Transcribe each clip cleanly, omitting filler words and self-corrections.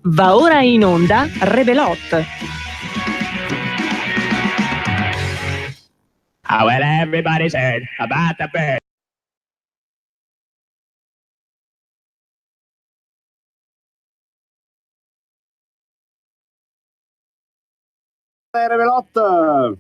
Va ora in onda Rebelot. Oh, well, everybody's heard about the bird. Rebelot.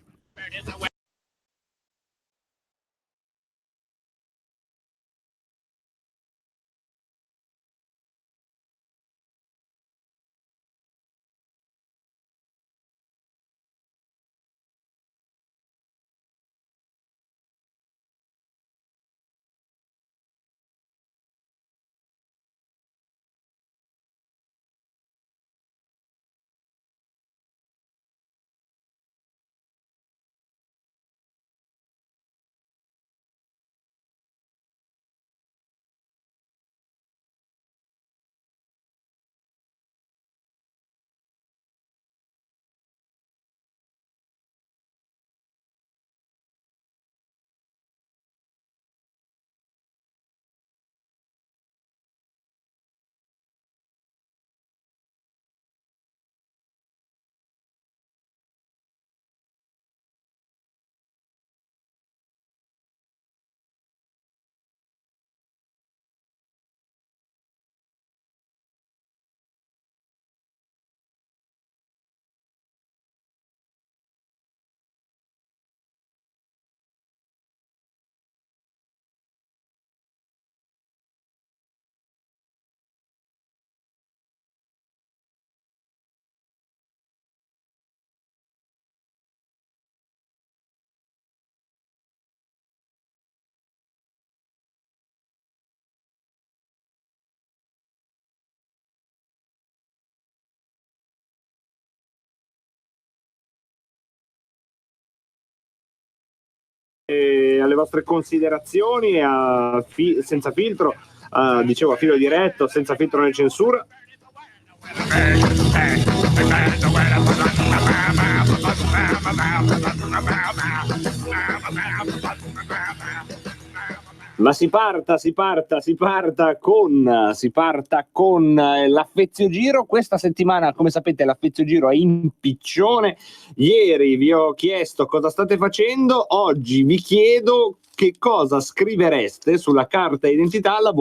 Alle vostre considerazioni senza filtro, dicevo a filo diretto, senza filtro né censura. Ma si parta con l'Affezio Giro. Questa settimana, come sapete, l'Affezio Giro è in piccione. Ieri vi ho chiesto cosa state facendo, oggi vi chiedo che cosa scrivereste sulla carta identità alla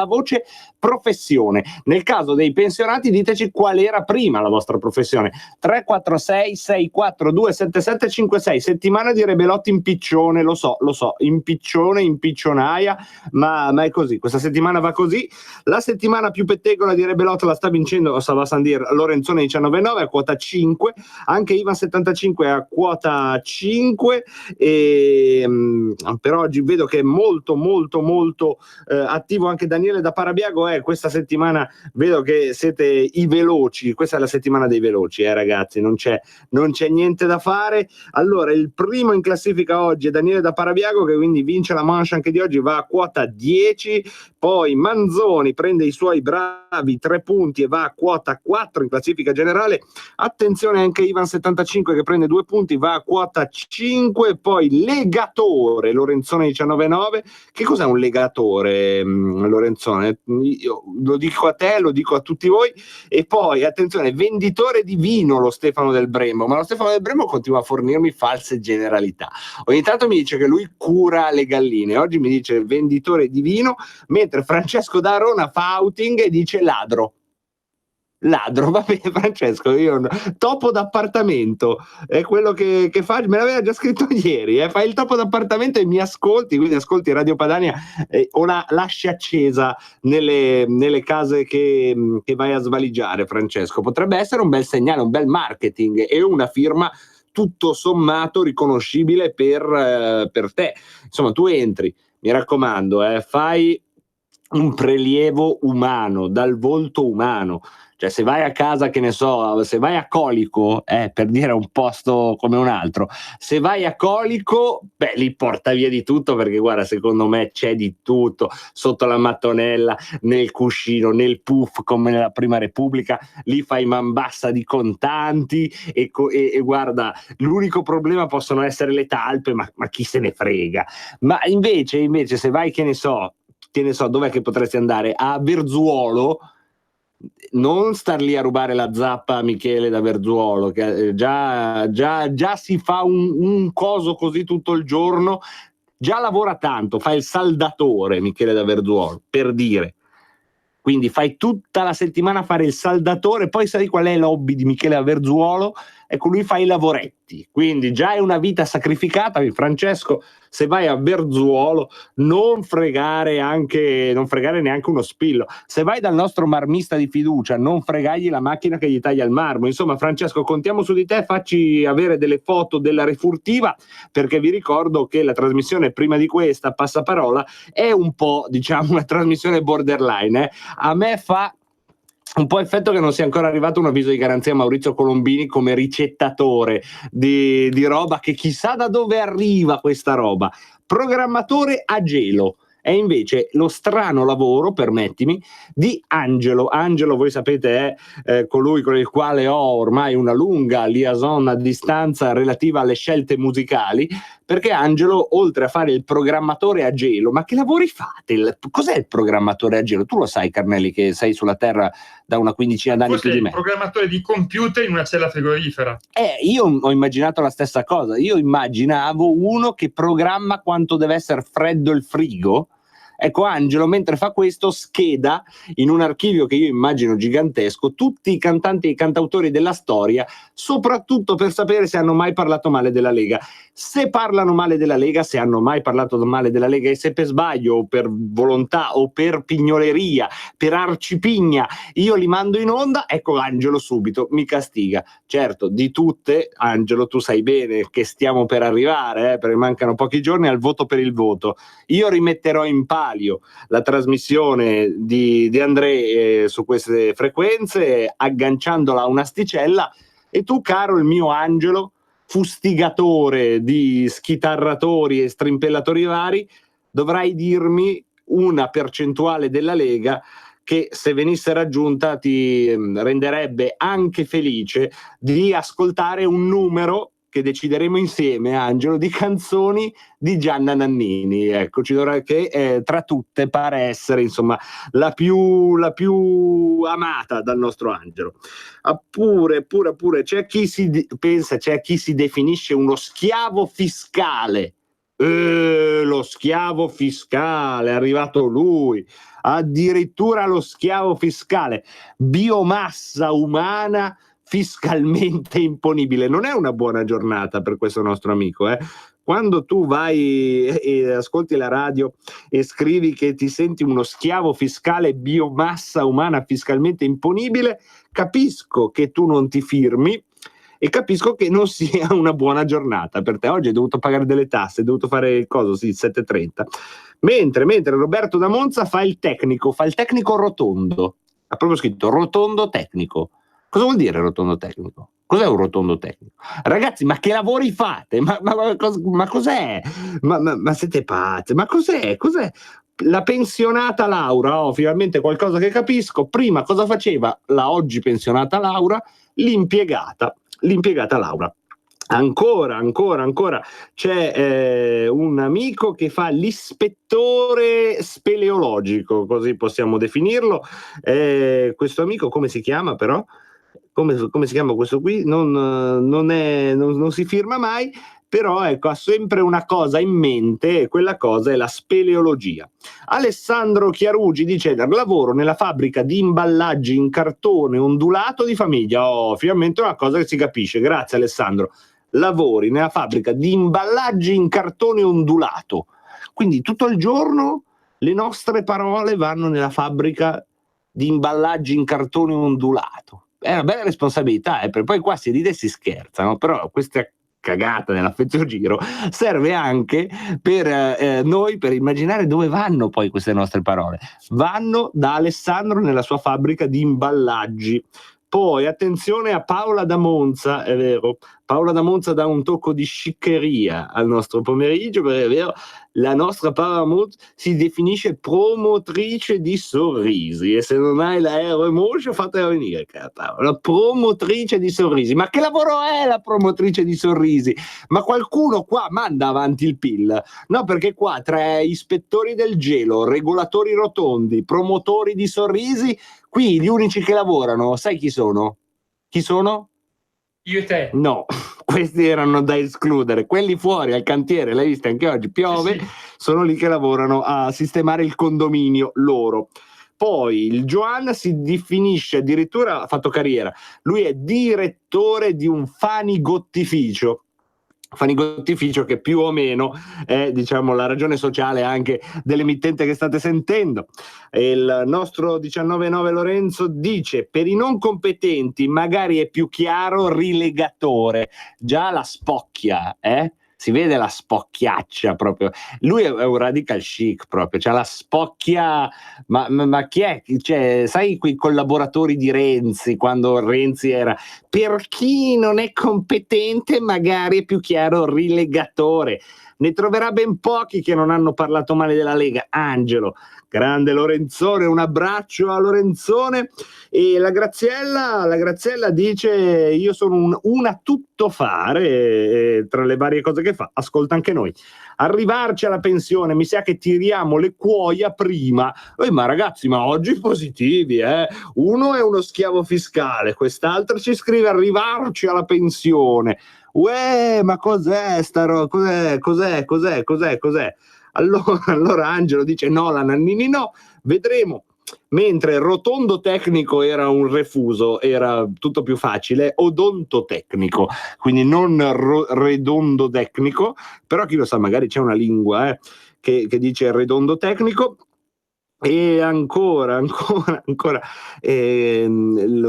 voce professione. Nel caso dei pensionati diteci qual era prima la vostra professione. 346 642 7756. Settimana di Rebelotti in piccione, lo so, in piccione, in piccionaia, ma è così, questa settimana va così. La settimana più pettegola di Rebelotti la sta vincendo Sava Sandir Lorenzone 19,9 a quota 5, anche Ivan 75 a quota 5 e per oggi vedo che è molto attivo anche Daniele da Parabiago. Questa settimana vedo che siete i veloci, questa è la settimana dei veloci, ragazzi, non c'è niente da fare. Allora, il primo in classifica oggi è Daniele da Parabiago, che quindi vince la manche anche di oggi, va a quota 10. Poi Manzoni prende i suoi bravi 3 punti e va a quota 4 in classifica generale. Attenzione anche Ivan 75 che prende 2 punti, va a quota 5. Poi Legatore Lorenzone 19,9. Che cos'è un legatore, Lorenzone? Io lo dico a te, lo dico a tutti voi. E poi attenzione, venditore di vino lo Stefano del Brembo, ma lo Stefano del Brembo continua a fornirmi false generalità. Ogni tanto mi dice che lui cura le galline, oggi mi dice venditore di vino, mentre Francesco da Arona fa outing e dice ladro, va bene Francesco, io topo d'appartamento è quello che fa, me l'aveva già scritto ieri, fai il topo d'appartamento e mi ascolti, quindi ascolti Radio Padania o la lasci accesa nelle case che vai a svaligiare. Francesco, potrebbe essere un bel segnale, un bel marketing e una firma tutto sommato riconoscibile per te. Insomma, tu entri, mi raccomando, fai un prelievo umano, dal volto umano. Cioè, se vai a casa, che ne so, se vai a Colico, per dire un posto come un altro, se vai a Colico, lì porta via di tutto, perché guarda, secondo me c'è di tutto, sotto la mattonella, nel cuscino, nel puff, come nella Prima Repubblica, lì fai man bassa di contanti e guarda, l'unico problema possono essere le talpe, ma chi se ne frega. Ma invece se vai, che ne so, dov'è che potresti andare? A Verzuolo, non star lì a rubare la zappa a Michele da Verzuolo, che già si fa un coso così tutto il giorno, già lavora tanto, fa il saldatore Michele da Verzuolo, per dire. Quindi fai tutta la settimana a fare il saldatore, poi sai qual è l'hobby di Michele da Verzuolo? Ecco, lui fa i lavoretti, quindi già è una vita sacrificata. Francesco, se vai a Verzuolo non fregare neanche uno spillo. Se vai dal nostro marmista di fiducia non fregargli la macchina che gli taglia il marmo. Insomma, Francesco, contiamo su di te, facci avere delle foto della refurtiva, perché vi ricordo che la trasmissione prima di questa, Passaparola, è un po', diciamo, una trasmissione borderline. A me fa un po' effetto che non sia ancora arrivato un avviso di garanzia a Maurizio Colombini come ricettatore di roba, che chissà da dove arriva questa roba. Programmatore a gelo. È invece lo strano lavoro, permettimi, di Angelo. Angelo, voi sapete, è colui con il quale ho ormai una lunga liaison a distanza relativa alle scelte musicali, perché Angelo, oltre a fare il programmatore a gelo, ma che lavori fate? Cos'è il programmatore a gelo? Tu lo sai, Carnelli, che sei sulla Terra da una quindicina d'anni più di me. Forse il programmatore di computer in una cella frigorifera. Io ho immaginato la stessa cosa. Io immaginavo uno che programma quanto deve essere freddo il frigo. Ecco, Angelo, mentre fa questo, scheda in un archivio che io immagino gigantesco tutti i cantanti e i cantautori della storia, soprattutto per sapere se hanno mai parlato male della Lega. Se parlano male della Lega, se hanno mai parlato male della Lega, e se per sbaglio o per volontà o per pignoleria, per arcipigna, io li mando in onda, ecco, Angelo subito mi castiga. Certo, di tutte, Angelo, tu sai bene che stiamo per arrivare, perché mancano pochi giorni al voto per il voto. Io rimetterò in palio la trasmissione di André su queste frequenze, agganciandola a un'asticella, e tu, caro il mio Angelo, fustigatore di schitarratori e strimpellatori vari, dovrai dirmi una percentuale della Lega che, se venisse raggiunta, ti renderebbe anche felice di ascoltare un numero che decideremo insieme, Angelo, di canzoni di Gianna Nannini. Ecco, ci dovrà, che tra tutte pare essere, insomma, la più amata dal nostro Angelo. Pure c'è chi c'è chi si definisce uno schiavo fiscale. Lo schiavo fiscale, è arrivato lui, addirittura lo schiavo fiscale, biomassa umana fiscalmente imponibile. Non è una buona giornata per questo nostro amico, Quando tu vai e ascolti la radio e scrivi che ti senti uno schiavo fiscale, biomassa umana fiscalmente imponibile, capisco che tu non ti firmi e capisco che non sia una buona giornata per te. Oggi hai dovuto pagare delle tasse, hai dovuto fare il coso, sì, 7,30. Mentre Roberto da Monza fa il tecnico rotondo. Ha proprio scritto rotondo tecnico. Cosa vuol dire rotondo tecnico? Cos'è un rotondo tecnico? Ragazzi, ma che lavori fate? Ma cos'è? Ma siete pazzi? Ma cos'è? La pensionata Laura, finalmente qualcosa che capisco. Prima cosa faceva la oggi pensionata Laura? L'impiegata Laura. Ancora c'è un amico che fa l'ispettore speleologico, così possiamo definirlo. Questo amico come si chiama però? Come si chiama questo qui? Non si firma mai, però ecco, ha sempre una cosa in mente, e quella cosa è la speleologia. Alessandro Chiarugi dice: lavoro nella fabbrica di imballaggi in cartone ondulato di famiglia. Finalmente una cosa che si capisce. Grazie Alessandro. Lavori nella fabbrica di imballaggi in cartone ondulato, quindi tutto il giorno le nostre parole vanno nella fabbrica di imballaggi in cartone ondulato. È una bella responsabilità, perché poi qua si ride e si scherza, no? Però questa cagata nell'affeziogiro serve anche per noi, per immaginare dove vanno poi queste nostre parole. Vanno da Alessandro nella sua fabbrica di imballaggi. Poi attenzione a Paola da Monza, è vero, Paola da Monza dà un tocco di sciccheria al nostro pomeriggio, perché è vero, la nostra Paola da Monza si definisce promotrice di sorrisi, e se non hai la R emotion fatela venire, la promotrice di sorrisi. Ma che lavoro è la promotrice di sorrisi? Ma qualcuno qua manda avanti il PIL? No, perché qua tra ispettori del gelo, regolatori rotondi, promotori di sorrisi, Qui gli unici che lavorano, sai chi sono? Chi sono? Io e te. No, questi erano da escludere. Quelli fuori al cantiere, l'hai visto anche oggi, piove, Sì. sono lì che lavorano a sistemare il condominio loro. Poi il Joan si definisce addirittura, ha fatto carriera, lui è direttore di un fanigottificio. Fanigottificio che più o meno è, diciamo, la ragione sociale anche dell'emittente che state sentendo. Il nostro 19-9 Lorenzo dice: per i non competenti magari è più chiaro rilegatore. Già la spocchia, si vede la spocchiaccia proprio. Lui è un radical chic proprio, c'ha la spocchia, ma chi è? Cioè, sai quei collaboratori di Renzi, quando Renzi era: per chi non è competente magari è più chiaro rilegatore. Ne troverà ben pochi che non hanno parlato male della Lega. Angelo, grande Lorenzone, un abbraccio a Lorenzone. E la Graziella dice: io sono una tuttofare, tra le varie cose che fa ascolta anche noi. Arrivarci alla pensione, mi sa che tiriamo le cuoia prima. Ma ragazzi, ma oggi positivi, uno è uno schiavo fiscale, quest'altro ci scrive arrivarci alla pensione. Uè, ma cos'è sta roba? Cos'è? Allora Angelo dice: no, la Nannini no, vedremo. Mentre rotondo tecnico era un refuso, era tutto più facile, odontotecnico, quindi non redondo tecnico, però chi lo sa, magari c'è una lingua che dice redondo tecnico. E ancora lo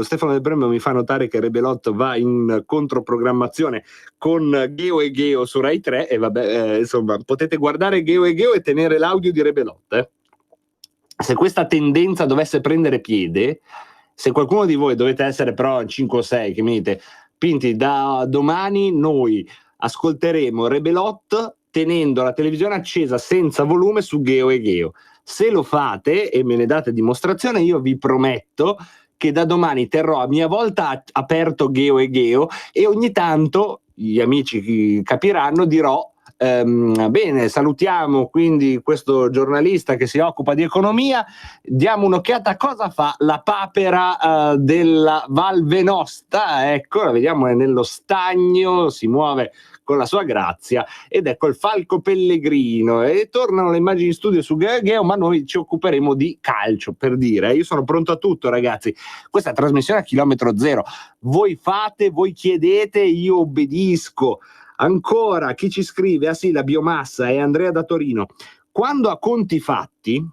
Stefano Del Brembo mi fa notare che Rebelot va in controprogrammazione con Geo e Geo su Rai 3 e vabbè, insomma, potete guardare Geo e Geo e tenere l'audio di Rebelot. Se questa tendenza dovesse prendere piede, se qualcuno di voi dovete essere però 5 o 6 che mi dite: Pinti, da domani noi ascolteremo Rebelot tenendo la televisione accesa senza volume su Geo e Geo. Se lo fate e me ne date dimostrazione, io vi prometto che da domani terrò a mia volta aperto Geo e Geo e ogni tanto, gli amici capiranno, dirò: bene, salutiamo quindi questo giornalista che si occupa di economia, diamo un'occhiata a cosa fa la papera della Val Venosta. Ecco, la vediamo, è nello stagno, si muove con la sua grazia, ed ecco il falco pellegrino, e tornano le immagini in studio su Geo, ma noi ci occuperemo di calcio, per dire. Io sono pronto a tutto, ragazzi, questa è trasmissione a chilometro zero, voi fate, voi chiedete, io obbedisco. Ancora chi ci scrive? Ah sì, la biomassa, è Andrea da Torino. Quando a conti fatti,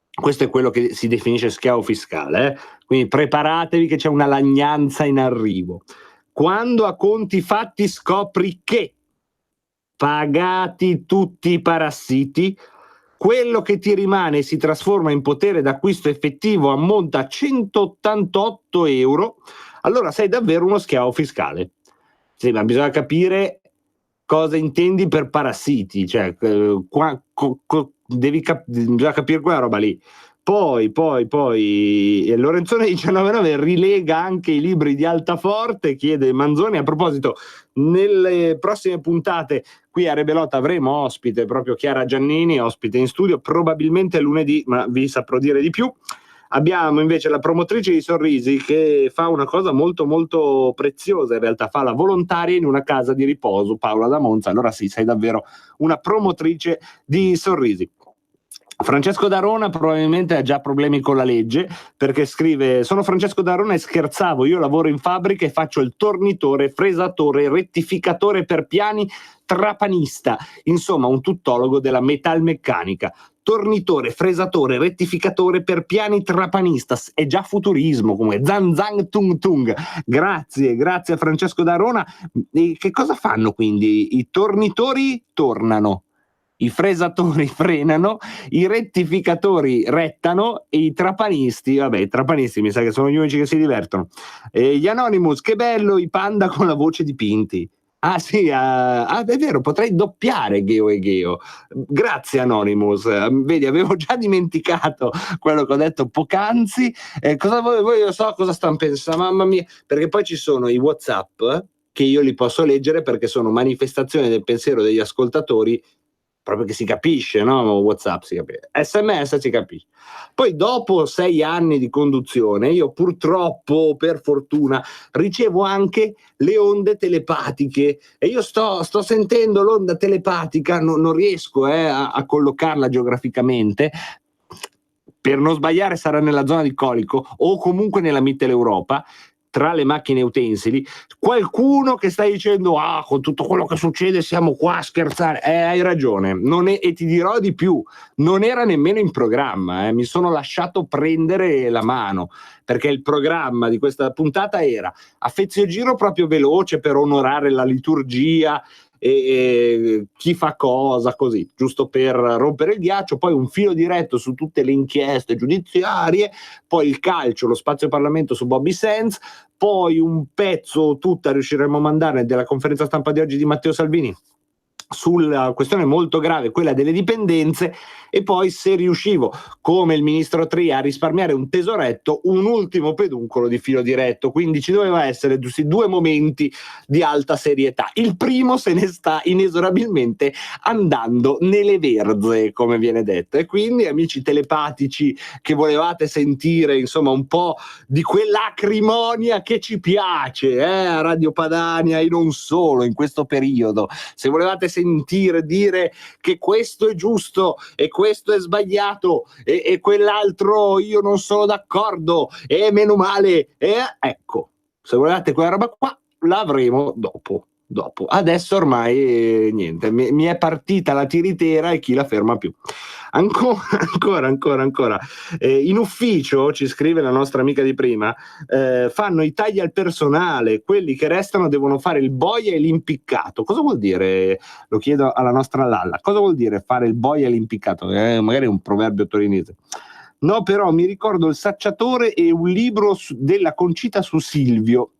questo è quello che si definisce schiavo fiscale, quindi preparatevi che c'è una lagnanza in arrivo. Quando a conti fatti scopri che, pagati tutti i parassiti, quello che ti rimane si trasforma in potere d'acquisto effettivo, ammonta a 188 euro, allora sei davvero uno schiavo fiscale. Sì, ma bisogna capire cosa intendi per parassiti, cioè bisogna capire quella roba lì. Poi Lorenzone 19 rilega anche i libri di Altaforte, chiede Manzoni. A proposito, nelle prossime puntate qui a Rebelot avremo ospite proprio Chiara Giannini, ospite in studio, probabilmente lunedì, ma vi saprò dire di più. Abbiamo invece la promotrice di Sorrisi che fa una cosa molto molto preziosa, in realtà fa la volontaria in una casa di riposo, Paola da Monza. Allora sì, sei davvero una promotrice di Sorrisi. Francesco D'Arona probabilmente ha già problemi con la legge, perché scrive: sono Francesco D'Arona e scherzavo, io lavoro in fabbrica e faccio il tornitore, fresatore, rettificatore per piani, trapanista, insomma un tuttologo della metalmeccanica. Tornitore, fresatore, rettificatore per piani, trapanista, è già futurismo comunque. Zan zan tung tung. Grazie a Francesco D'Arona. E che cosa fanno quindi? I tornitori tornano, i fresatori frenano, i rettificatori rettano e i trapanisti, vabbè, i trapanisti mi sa che sono gli unici che si divertono. Gli Anonymous, che bello, i panda con la voce di Pinti. Ah sì, è vero, potrei doppiare Geo e Geo. Grazie Anonymous, vedi, avevo già dimenticato quello che ho detto poc'anzi. Cosa voi io so cosa stanno pensando, mamma mia, perché poi ci sono i WhatsApp che io li posso leggere perché sono manifestazioni del pensiero degli ascoltatori proprio che si capisce, no? WhatsApp si capisce, SMS si capisce. Poi dopo 6 anni di conduzione io purtroppo, per fortuna, ricevo anche le onde telepatiche e io sto sentendo l'onda telepatica, non riesco a collocarla geograficamente. Per non sbagliare sarà nella zona di Colico o comunque nella Mitteleuropa, tra le macchine utensili, qualcuno che sta dicendo con tutto quello che succede siamo qua a scherzare. Hai ragione, e ti dirò di più, non era nemmeno in programma, mi sono lasciato prendere la mano, perché il programma di questa puntata era affeziogiro proprio veloce per onorare la liturgia e chi fa cosa, così, giusto per rompere il ghiaccio, poi un filo diretto su tutte le inchieste giudiziarie, poi il calcio, lo spazio Parlamento su Bobby Sands, poi un pezzo tutta riusciremo a mandare della conferenza stampa di oggi di Matteo Salvini sulla questione molto grave, quella delle dipendenze, e poi, se riuscivo come il ministro Tria a risparmiare un tesoretto, un ultimo peduncolo di filo diretto. Quindi ci doveva essere questi 2 momenti di alta serietà. Il primo se ne sta inesorabilmente andando nelle verze, come viene detto, e quindi, amici telepatici che volevate sentire insomma un po' di quell'acrimonia che ci piace a Radio Padania e non solo in questo periodo, se volevate sentire dire che questo è giusto e questo è sbagliato e quell'altro io non sono d'accordo e meno male, ecco, se volevate quella roba qua l'avremo dopo. Adesso ormai niente, mi è partita la tiritera e chi la ferma più. Ancora. In ufficio, ci scrive la nostra amica di prima, fanno i tagli al personale, quelli che restano devono fare il boia e l'impiccato. Cosa vuol dire? Lo chiedo alla nostra Lalla. Cosa vuol dire fare il boia e l'impiccato? Magari è un proverbio torinese. No, però mi ricordo il Sacciatore e un libro della Concita su Silvio.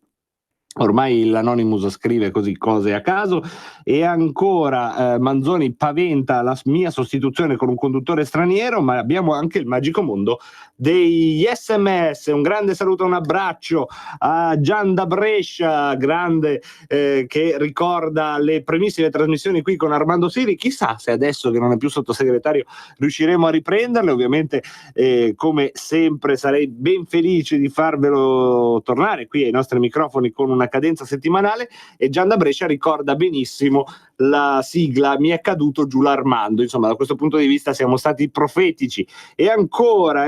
Ormai l'Anonymous scrive così cose a caso. E ancora Manzoni paventa la mia sostituzione con un conduttore straniero, ma abbiamo anche il magico mondo degli SMS. Un grande saluto, un abbraccio a Gian da Brescia, grande, che ricorda le primissime trasmissioni qui con Armando Siri. Chissà se adesso che non è più sottosegretario riusciremo a riprenderle. Ovviamente come sempre sarei ben felice di farvelo tornare qui ai nostri microfoni con una cadenza settimanale. E Gian da Brescia ricorda benissimo la sigla Mi è caduto giù l'Armando. Insomma, da questo punto di vista siamo stati profetici. E ancora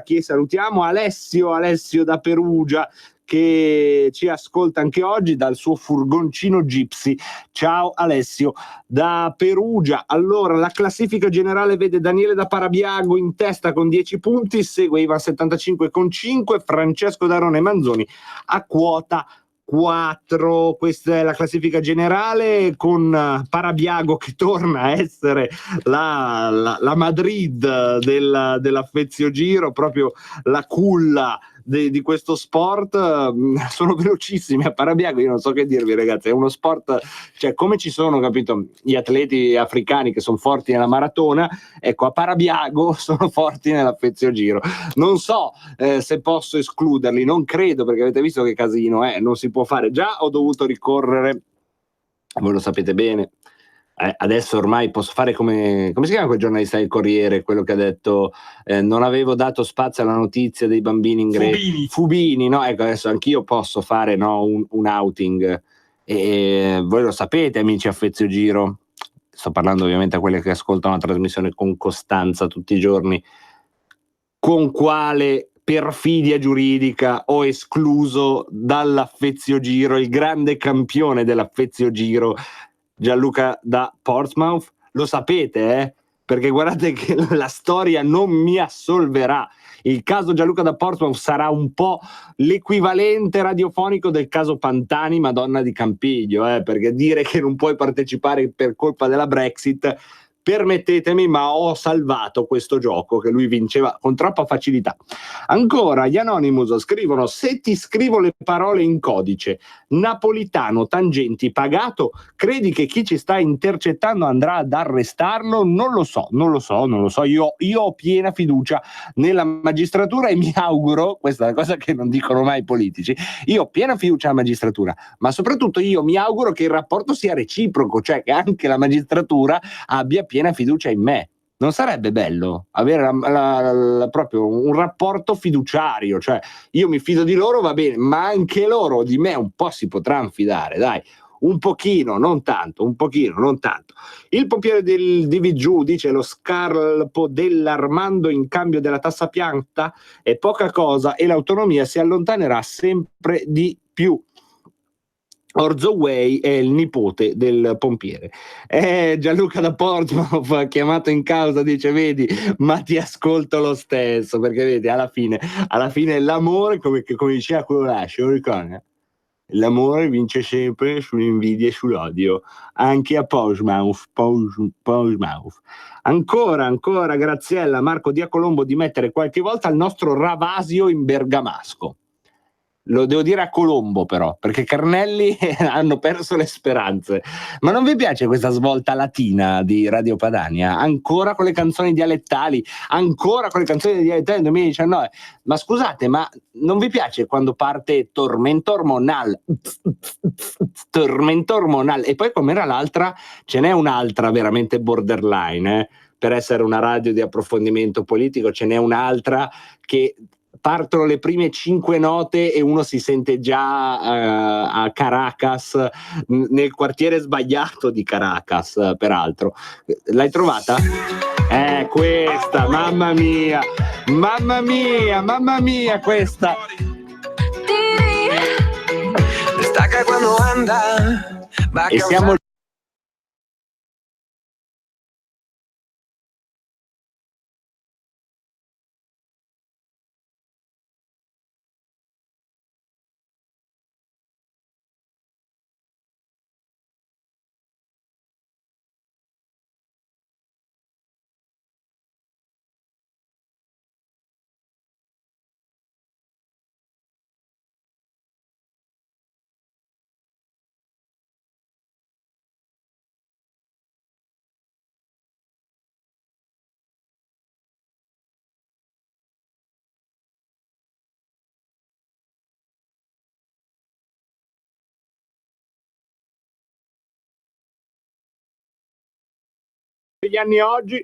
chi salutiamo? Alessio da Perugia, che ci ascolta anche oggi dal suo furgoncino Gypsy. Ciao Alessio da Perugia. Allora, la classifica generale vede Daniele da Parabiago in testa con 10 punti, segue Ivan 75 con 5, Francesco Darone e Manzoni a quota 4. Questa è la classifica generale, con Parabiago che torna a essere la Madrid dell'affeziogiro, proprio la culla di questo sport. Sono velocissimi a Parabiago, io non so che dirvi ragazzi, è uno sport, cioè come ci sono, capito, gli atleti africani che sono forti nella maratona, ecco a Parabiago sono forti nell'affeziogiro. Non so se posso escluderli, non credo, perché avete visto che casino è, non si può fare. Già ho dovuto ricorrere, voi lo sapete bene, adesso ormai posso fare come si chiama quel giornalista del Corriere, quello che ha detto non avevo dato spazio alla notizia dei bambini in greco, Fubini, no? Ecco, adesso anch'io posso fare, no, un outing, e voi lo sapete amici affeziogiro, sto parlando ovviamente a quelli che ascoltano la trasmissione con costanza tutti i giorni, con quale perfidia giuridica ho escluso dall'affeziogiro il grande campione dell'affeziogiro Gianluca da Portsmouth. Lo sapete, perché guardate che la storia non mi assolverà. Il caso Gianluca da Portsmouth sarà un po' l'equivalente radiofonico del caso Pantani, Madonna di Campiglio, perché dire che non puoi partecipare per colpa della Brexit permettetemi, ma ho salvato questo gioco che lui vinceva con troppa facilità. Ancora, gli Anonymous scrivono: se ti scrivo le parole in codice, napolitano, tangenti, pagato, credi che chi ci sta intercettando andrà ad arrestarlo? Non lo so. Io ho piena fiducia nella magistratura e mi auguro, questa è una cosa che non dicono mai i politici, io ho piena fiducia nella magistratura, ma soprattutto io mi auguro che il rapporto sia reciproco, cioè che anche la magistratura abbia piena fiducia in me. Non sarebbe bello avere proprio un rapporto fiduciario, cioè io mi fido di loro, va bene, ma anche loro di me un po' si potranno fidare, dai, un pochino, non tanto. Il pompiere del DVG dice: lo scarpo dell'Armando in cambio della tassa pianta è poca cosa e l'autonomia si allontanerà sempre di più. Orzo Way è il nipote del pompiere. Gianluca da Portsmouth, chiamato in causa, dice: vedi, ma ti ascolto lo stesso, perché vedi, alla fine l'amore, come diceva quello là, l'amore vince sempre sull'invidia e sull'odio, anche a Portsmouth. Ancora Graziella, Marco Dia Colombo, di mettere qualche volta il nostro Ravasio in bergamasco. Lo devo dire a Colombo, però, perché Carnelli hanno perso le speranze. Ma non vi piace questa svolta latina di Radio Padania? Ancora con le canzoni dialettali, nel 2019. Ma scusate, ma non vi piace quando parte Tormentor Monal? E poi com'era l'altra? Ce n'è un'altra veramente borderline, per essere una radio di approfondimento politico, ce n'è un'altra che partono le prime 5 note e uno si sente già a Caracas, nel quartiere sbagliato di Caracas, peraltro. L'hai trovata? Questa, mamma mia, questa. E siamo gli anni oggi.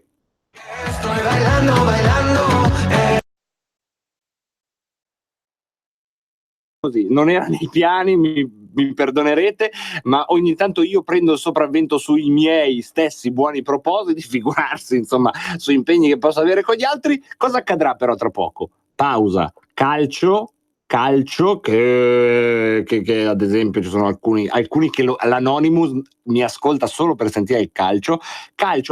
Così, non era nei piani, mi perdonerete, ma ogni tanto io prendo il sopravvento sui miei stessi buoni propositi, figurarsi insomma su impegni che posso avere con gli altri. Cosa accadrà però tra poco? Pausa, calcio che ad esempio ci sono alcuni che l'Anonymous mi ascolta solo per sentire il calcio,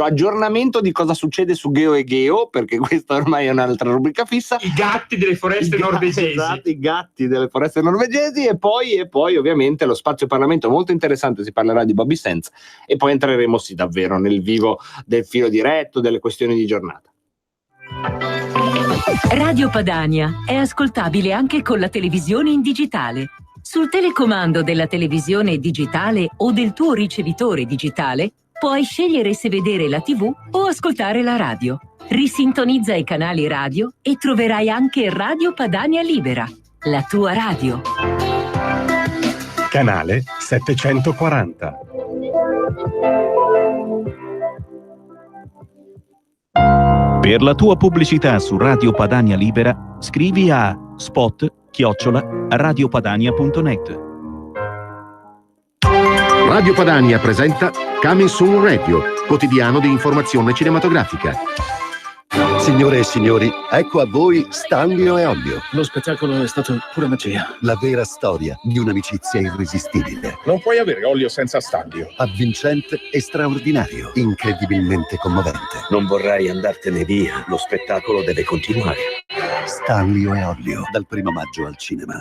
aggiornamento di cosa succede su Geo e Geo, perché questa ormai è un'altra rubrica fissa, i gatti delle foreste norvegesi. Esatto, i gatti delle foreste norvegesi, e poi ovviamente lo spazio Parlamento molto interessante, si parlerà di Bobby Sands e poi entreremo sì davvero nel vivo del filo diretto, delle questioni di giornata. Radio Padania è ascoltabile anche con la televisione in digitale. Sul telecomando della televisione digitale o del tuo ricevitore digitale puoi scegliere se vedere la TV o ascoltare la radio. Risintonizza i canali radio e troverai anche Radio Padania Libera, la tua radio. Canale 740. Per la tua pubblicità su Radio Padania Libera, scrivi a spot@radiopadania.net. Radio Padania presenta Coming Soon Radio, quotidiano di informazione cinematografica. Signore e signori, ecco a voi Stanlio e Ollio. Lo spettacolo è stato pura magia. La vera storia di un'amicizia irresistibile. Non puoi avere Ollio senza Stanlio. Avvincente e straordinario, incredibilmente commovente. Non vorrei andartene via, lo spettacolo deve continuare. Stanlio e Ollio, dal 1 maggio al cinema.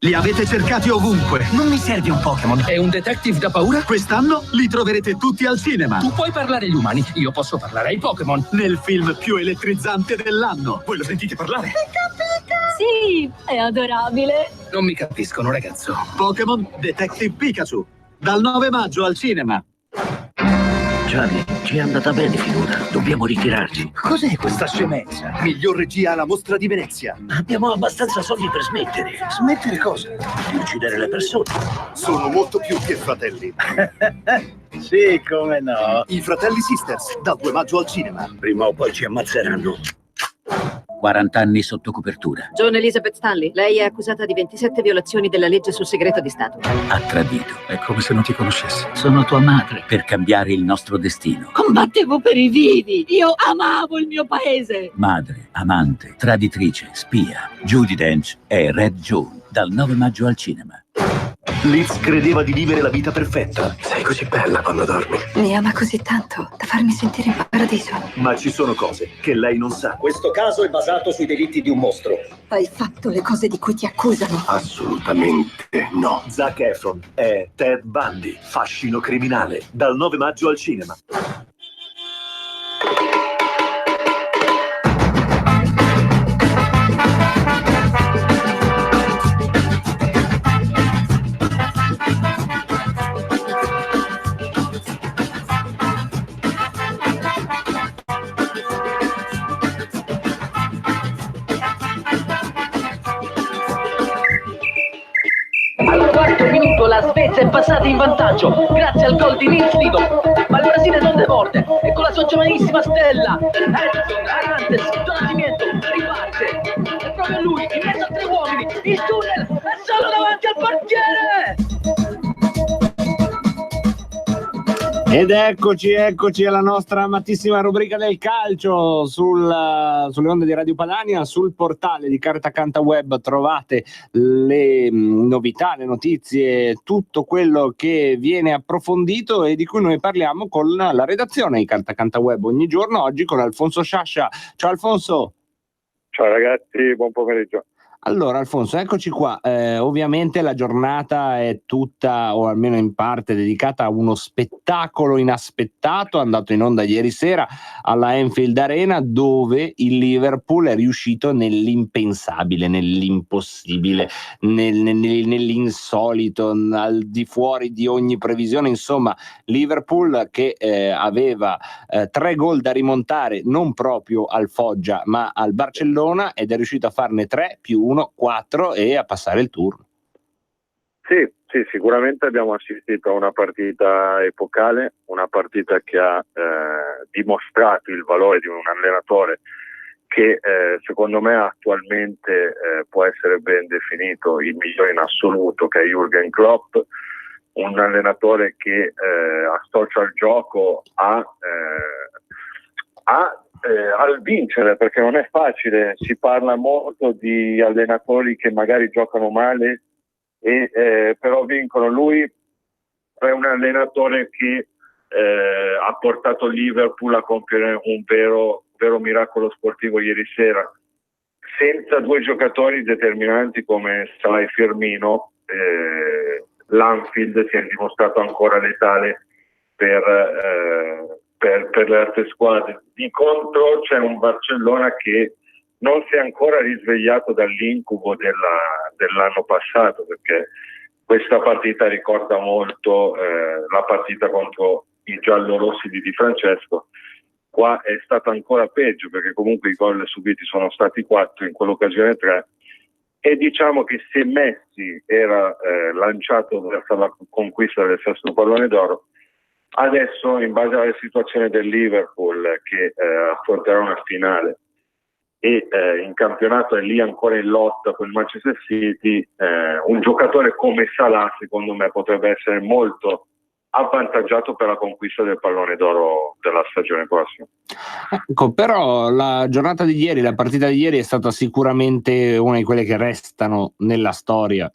Li avete cercati ovunque. Non mi serve un Pokémon. È un detective da paura? Quest'anno li troverete tutti al cinema. Tu puoi parlare agli umani, io posso parlare ai Pokémon. Nel film più elettrizzante dell'anno. Voi lo sentite parlare? Sì, è adorabile. Non mi capiscono, ragazzo. Pokémon Detective Pikachu. Dal 9 maggio al cinema. Gianni, ci è andata bene finora. Dobbiamo ritirarci. Cos'è questa scemenza? Miglior regia alla Mostra di Venezia. Abbiamo abbastanza soldi per smettere. Smettere cosa? Di uccidere le persone. Sono molto più che fratelli. Sì, come no. I Fratelli Sisters, dal 2 maggio al cinema. Prima o poi ci ammazzeranno. 40 anni sotto copertura. John Elizabeth Stanley, lei è accusata di 27 violazioni della legge sul segreto di Stato. Ha tradito. È come se non ti conoscessi. Sono tua madre. Per cambiare il nostro destino. Combattevo per i vivi! Io amavo il mio paese! Madre, amante, traditrice, spia. Judi Dench è Red June. Dal 9 maggio al cinema. Liz credeva di vivere la vita perfetta. Sei così bella quando dormi. Mi ama così tanto da farmi sentire in paradiso. Ma ci sono cose che lei non sa. Questo caso è basato sui delitti di un mostro. Hai fatto le cose di cui ti accusano. Assolutamente no. Zac Efron è Ted Bundy, fascino criminale. Dal 9 maggio al cinema. Al quarto minuto la Svezia è passata in vantaggio grazie al gol di Nils Lidl, ma il Brasile non demorde e con la sua giovanissima stella Edson Arantes, Donatimiento, riparte. È proprio lui, in mezzo a tre uomini, il tunnel è solo davanti al portiere. Ed eccoci alla nostra amatissima rubrica del calcio sulle onde di Radio Padania. Sul portale di Carta Canta Web trovate le novità, le notizie, tutto quello che viene approfondito e di cui noi parliamo con la redazione di Carta Canta Web ogni giorno. Oggi con Alfonso Sciascia. Ciao Alfonso. Ciao ragazzi, buon pomeriggio. Allora Alfonso, eccoci qua. Ovviamente la giornata è tutta, o almeno in parte, dedicata a uno spettacolo inaspettato andato in onda ieri sera alla Anfield Arena, dove il Liverpool è riuscito nell'impensabile, nell'impossibile, nell'insolito, al di fuori di ogni previsione. Insomma, Liverpool che aveva 3 gol da rimontare non proprio al Foggia ma al Barcellona, ed è riuscito a farne 3 più 1, 4 e a passare il turno. Sì, sicuramente abbiamo assistito a una partita epocale, una partita che ha dimostrato il valore di un allenatore che secondo me attualmente può essere ben definito il migliore in assoluto, che è Jürgen Klopp, un allenatore che associa il gioco al vincere, perché non è facile. Si parla molto di allenatori che magari giocano male e però vincono. Lui è un allenatore che ha portato Liverpool a compiere un vero miracolo sportivo ieri sera. Senza 2 giocatori determinanti come Salah e Firmino, l'Anfield si è dimostrato ancora letale per le altre squadre. Di contro c'è un Barcellona che non si è ancora risvegliato dall'incubo dell'anno passato, perché questa partita ricorda molto la partita contro i giallorossi di Di Francesco. Qua è stato ancora peggio, perché comunque i gol subiti sono stati 4, in quell'occasione 3, e diciamo che se Messi era lanciato verso la conquista del 6° pallone d'oro, adesso, in base alla situazione del Liverpool che affronterà una finale e in campionato è lì ancora in lotta con il Manchester City, un giocatore come Salah secondo me potrebbe essere molto avvantaggiato per la conquista del pallone d'oro della stagione prossima. Ecco, però la giornata di ieri, la partita di ieri è stata sicuramente una di quelle che restano nella storia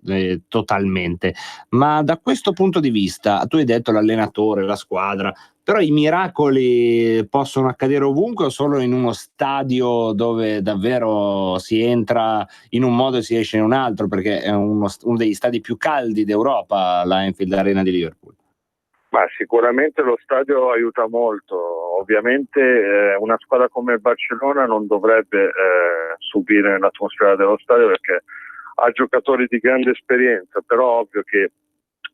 totalmente, ma da questo punto di vista, tu hai detto l'allenatore, la squadra, Però i miracoli possono accadere ovunque o solo in uno stadio dove davvero si entra in un modo e si esce in un altro, perché è uno degli stadi più caldi d'Europa, la Anfield Arena di Liverpool. Ma sicuramente lo stadio aiuta molto. Ovviamente una squadra come il Barcellona non dovrebbe subire l'atmosfera dello stadio perché ha giocatori di grande esperienza, però ovvio che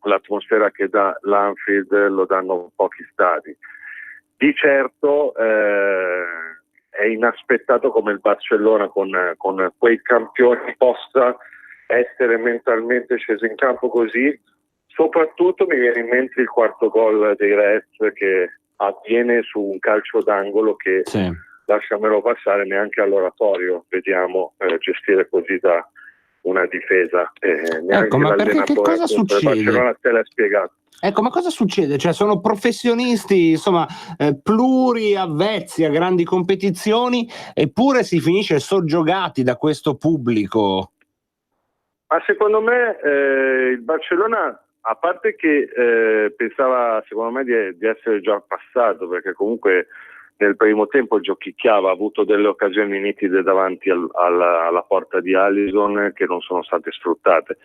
l'atmosfera che dà l'Anfield lo danno pochi stadi. Di certo è inaspettato come il Barcellona con quei campioni possa essere mentalmente sceso in campo così. Soprattutto mi viene in mente il quarto gol dei Reds che avviene su un calcio d'angolo che, lasciamelo passare, neanche all'oratorio vediamo gestire così da una difesa. Ecco, ma perché che cosa succede? Barcellona te l'ha spiegato. Ecco, ma cosa succede? Cioè, sono professionisti, insomma, pluriavvezzi a grandi competizioni, eppure si finisce soggiogati da questo pubblico. Ma secondo me il Barcellona, a parte che pensava secondo me di essere già passato, perché comunque nel primo tempo giochicchiava, ha avuto delle occasioni nitide davanti alla porta di Alisson che non sono state sfruttate.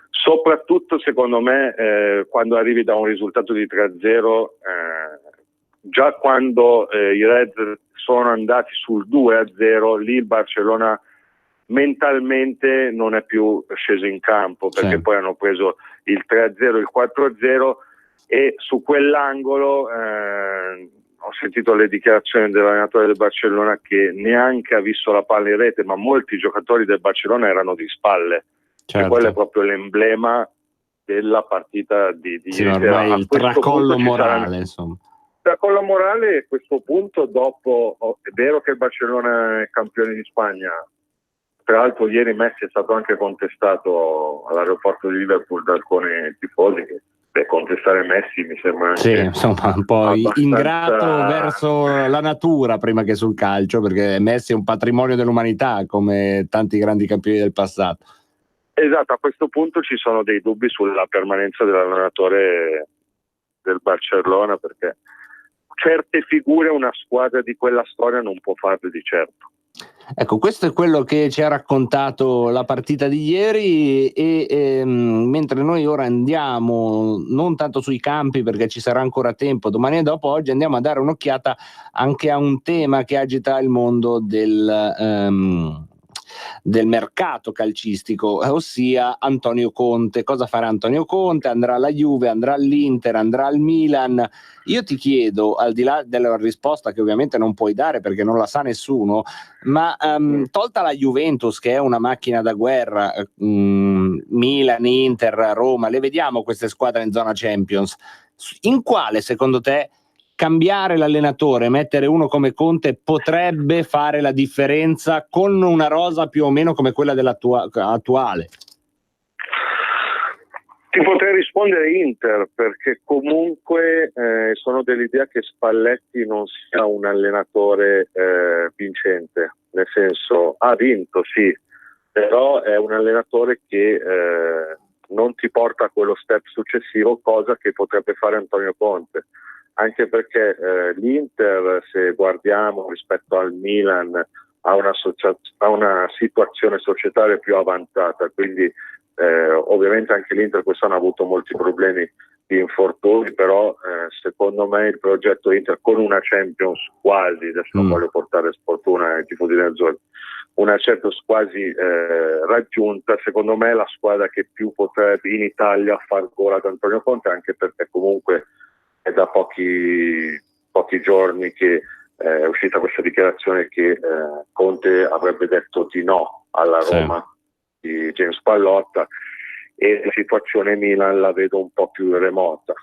Soprattutto secondo me quando arrivi da un risultato di 3-0, già quando i Reds sono andati sul 2-0, lì il Barcellona mentalmente non è più sceso in campo, perché poi hanno preso il 3-0, il 4-0 e su quell'angolo ho sentito le dichiarazioni dell'allenatore del Barcellona che neanche ha visto la palla in rete, ma molti giocatori del Barcellona erano di spalle. E quello è proprio l'emblema della partita di ieri sera. Il tracollo morale, insomma. Tracollo morale, a questo punto dopo è vero che il Barcellona è campione di Spagna. Tra l'altro ieri Messi è stato anche contestato all'aeroporto di Liverpool da alcuni tifosi che per contestare Messi mi sembra anche insomma un po' ingrato verso la natura prima che sul calcio, perché Messi è un patrimonio dell'umanità come tanti grandi campioni del passato. Esatto, a questo punto ci sono dei dubbi sulla permanenza dell'allenatore del Barcellona, perché certe figure una squadra di quella storia non può farle di certo. Ecco, questo è quello che ci ha raccontato la partita di ieri e mentre noi ora andiamo non tanto sui campi perché ci sarà ancora tempo domani e dopo, oggi andiamo a dare un'occhiata anche a un tema che agita il mondo del mercato calcistico, ossia Antonio Conte. Cosa farà Antonio Conte? Andrà alla Juve, andrà all'Inter, andrà al Milan? Io ti chiedo, al di là della risposta che ovviamente non puoi dare perché non la sa nessuno, ma tolta la Juventus che è una macchina da guerra, Milan, Inter, Roma, le vediamo queste squadre in zona Champions, in quale secondo te cambiare l'allenatore, mettere uno come Conte potrebbe fare la differenza con una rosa più o meno come quella attuale? Ti potrei rispondere Inter, perché comunque sono dell'idea che Spalletti non sia un allenatore vincente, nel senso ha vinto sì, però è un allenatore che non ti porta a quello step successivo, cosa che potrebbe fare Antonio Conte. Anche perché l'Inter, se guardiamo rispetto al Milan, ha una situazione societaria più avanzata, quindi ovviamente anche l'Inter quest'anno ha avuto molti problemi di infortuni, però secondo me il progetto Inter con una Champions quasi, adesso non voglio portare sfortuna ai tifosi nerazzurri, una Champions quasi raggiunta, secondo me è la squadra che più potrebbe in Italia far gola ad Antonio Conte, anche perché comunque è da pochi giorni che è uscita questa dichiarazione che Conte avrebbe detto di no alla Roma di James Pallotta, e la situazione Milan la vedo un po' più remota.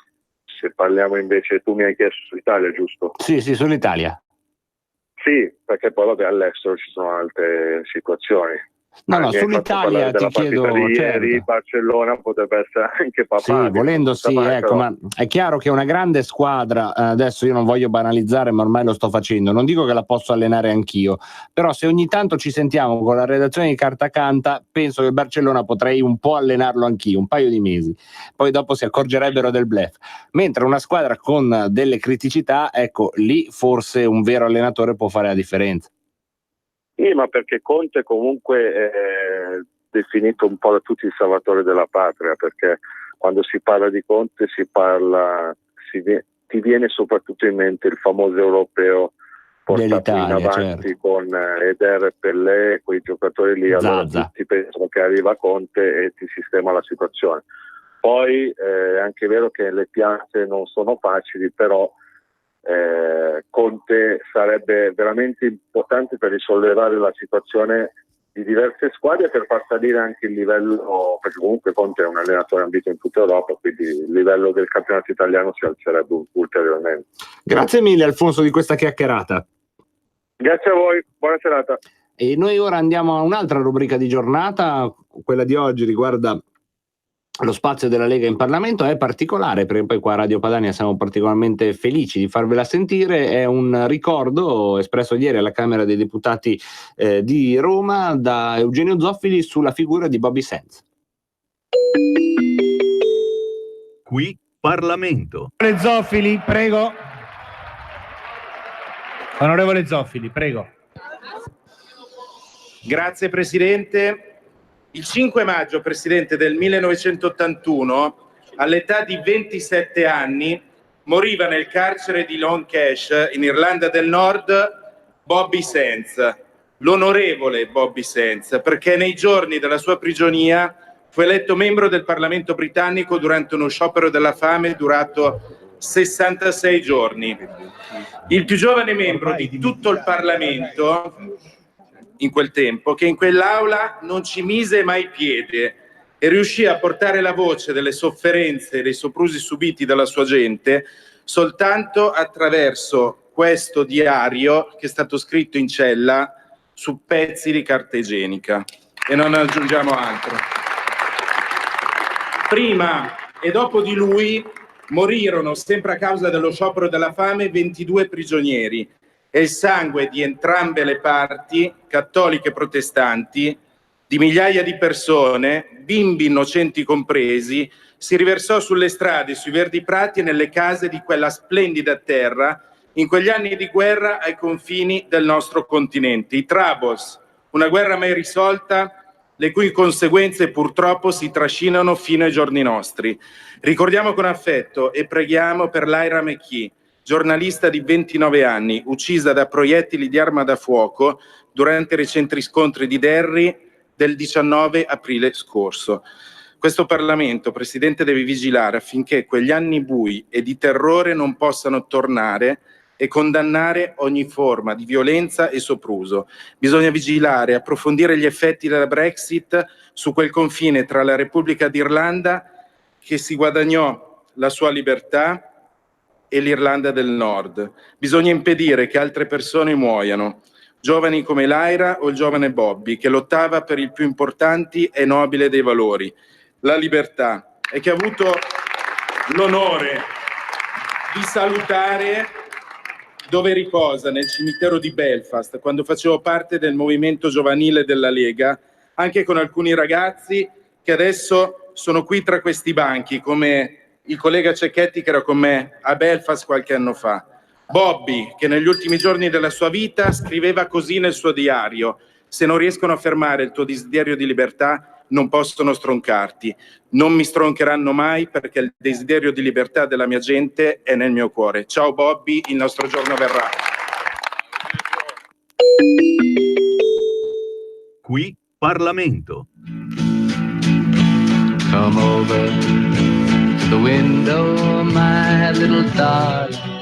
Se parliamo invece, tu mi hai chiesto sull'Italia, giusto? Sì, sull'Italia. Sì, perché poi vabbè, all'estero ci sono altre situazioni. No, mi hai fatto parlare sull'Italia ti della partita chiedo, di ieri, certo. Barcellona potrebbe essere anche papà. Sì, volendo sì, ecco, ma è chiaro che una grande squadra, adesso io non voglio banalizzare, ma ormai lo sto facendo, non dico che la posso allenare anch'io, però se ogni tanto ci sentiamo con la redazione di Carta Canta, penso che Barcellona potrei un po' allenarlo anch'io, un paio di mesi, poi dopo si accorgerebbero del bluff. Mentre una squadra con delle criticità, ecco, lì forse un vero allenatore può fare la differenza. Sì, ma perché Conte comunque è definito un po' da tutti il salvatore della patria, perché quando si parla di Conte ti viene soprattutto in mente il famoso europeo portato in avanti, certo, con Eder e Pellè, quei giocatori lì, allora tutti pensano che arriva Conte e ti sistema la situazione. Poi è anche vero che le piazze non sono facili, però Conte sarebbe veramente importante per risollevare la situazione di diverse squadre e per far salire anche il livello, perché comunque Conte è un allenatore ambito in tutta Europa, quindi il livello del campionato italiano si alzerebbe ulteriormente. Grazie mille Alfonso di questa chiacchierata. Grazie a voi, buona serata. E noi ora andiamo a un'altra rubrica di giornata, quella di oggi riguarda lo spazio della Lega in Parlamento, è particolare perché poi qua a Radio Padania siamo particolarmente felici di farvela sentire, è un ricordo espresso ieri alla Camera dei Deputati di Roma da Eugenio Zoffili sulla figura di Bobby Sands. Qui Parlamento. Zoffili, prego. Onorevole Zoffili, prego. Grazie Presidente. Il 5 maggio, Presidente, del 1981, all'età di 27 anni, moriva nel carcere di Long Kesh, in Irlanda del Nord, Bobby Sands, l'onorevole Bobby Sands, perché nei giorni della sua prigionia fu eletto membro del Parlamento britannico durante uno sciopero della fame durato 66 giorni. Il più giovane membro di tutto il Parlamento in quel tempo, che in quell'aula non ci mise mai piede e riuscì a portare la voce delle sofferenze e dei soprusi subiti dalla sua gente soltanto attraverso questo diario che è stato scritto in cella su pezzi di carta igienica. E non aggiungiamo altro. Prima e dopo di lui morirono, sempre a causa dello sciopero della fame, 22 prigionieri, e il sangue di entrambe le parti, cattoliche e protestanti, di migliaia di persone, bimbi innocenti compresi, si riversò sulle strade, sui verdi prati e nelle case di quella splendida terra in quegli anni di guerra ai confini del nostro continente. I Trabos, una guerra mai risolta, le cui conseguenze purtroppo si trascinano fino ai giorni nostri. Ricordiamo con affetto e preghiamo per Lyra McKee, giornalista di 29 anni, uccisa da proiettili di arma da fuoco durante i recenti scontri di Derry del 19 aprile scorso. Questo Parlamento, Presidente, deve vigilare affinché quegli anni bui e di terrore non possano tornare e condannare ogni forma di violenza e sopruso. Bisogna vigilare e approfondire gli effetti della Brexit su quel confine tra la Repubblica d'Irlanda, che si guadagnò la sua libertà, e l'Irlanda del Nord. Bisogna impedire che altre persone muoiano, giovani come Lyra o il giovane Bobby, che lottava per il più importante e nobile dei valori, la libertà, e che ha avuto l'onore di salutare dove riposa, nel cimitero di Belfast, quando facevo parte del movimento giovanile della Lega, anche con alcuni ragazzi che adesso sono qui tra questi banchi, come il collega Cecchetti che era con me a Belfast qualche anno fa. Bobby, che negli ultimi giorni della sua vita scriveva così nel suo diario: se non riescono a fermare il tuo desiderio di libertà, non possono stroncarti. Non mi stroncheranno mai, perché il desiderio di libertà della mia gente è nel mio cuore. Ciao Bobby, il nostro giorno verrà. Qui Parlamento. Come over to the window, my little darling.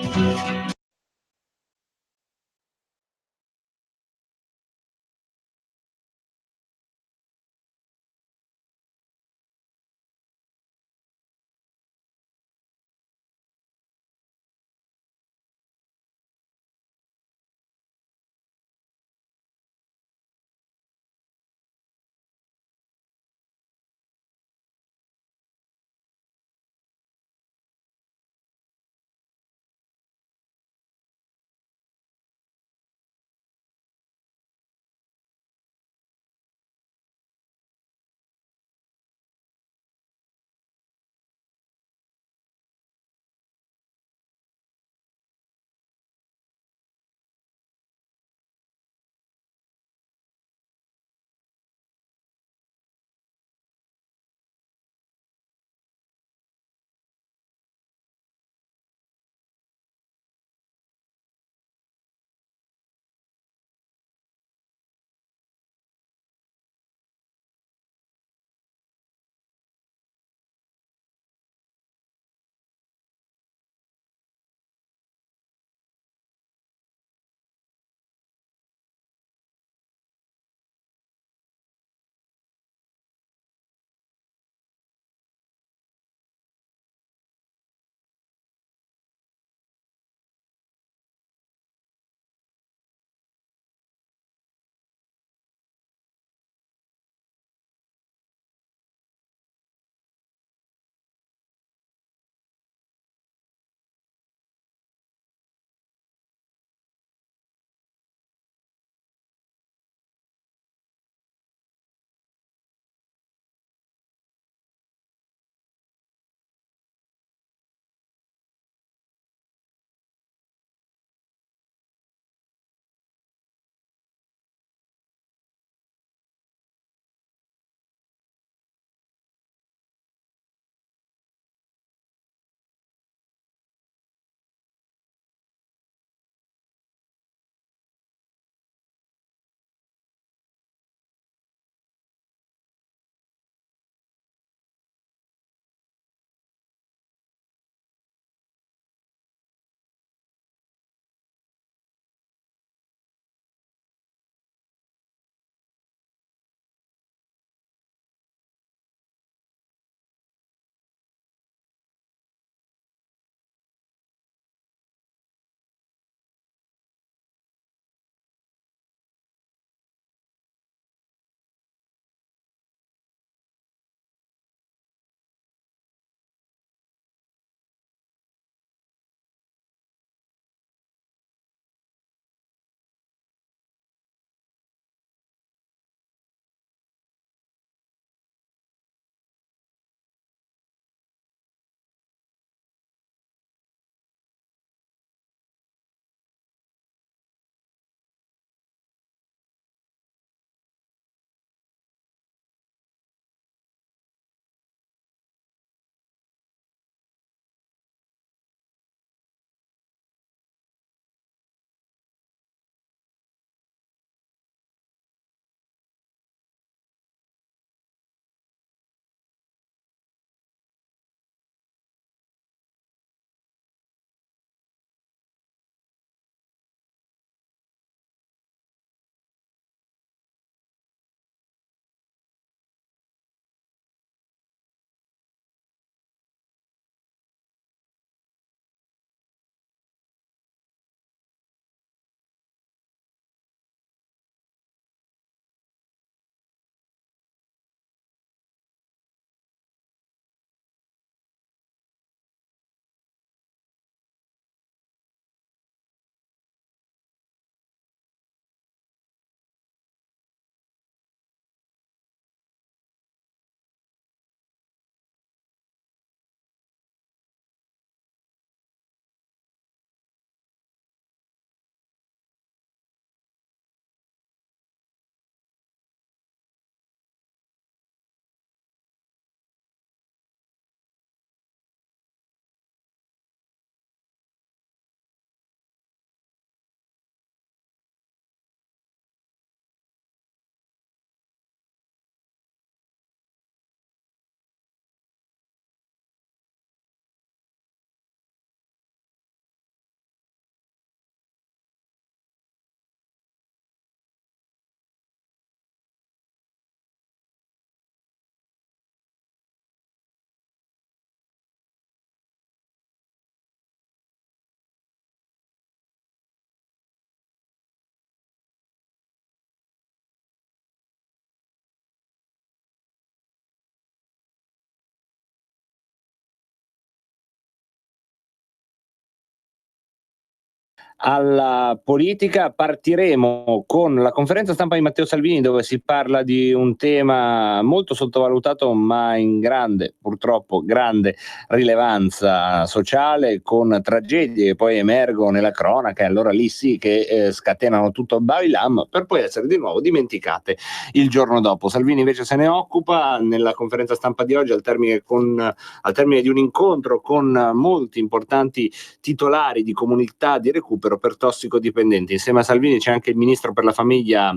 alla politica. Partiremo con la conferenza stampa di Matteo Salvini, dove si parla di un tema molto sottovalutato ma in grande, purtroppo grande rilevanza sociale, con tragedie che poi emergono nella cronaca e allora lì sì che scatenano tutto il bailam, per poi essere di nuovo dimenticate il giorno dopo. Salvini invece se ne occupa nella conferenza stampa di oggi, al termine di un incontro con molti importanti titolari di comunità di recupero per tossicodipendenti. Insieme a Salvini c'è anche il ministro per la famiglia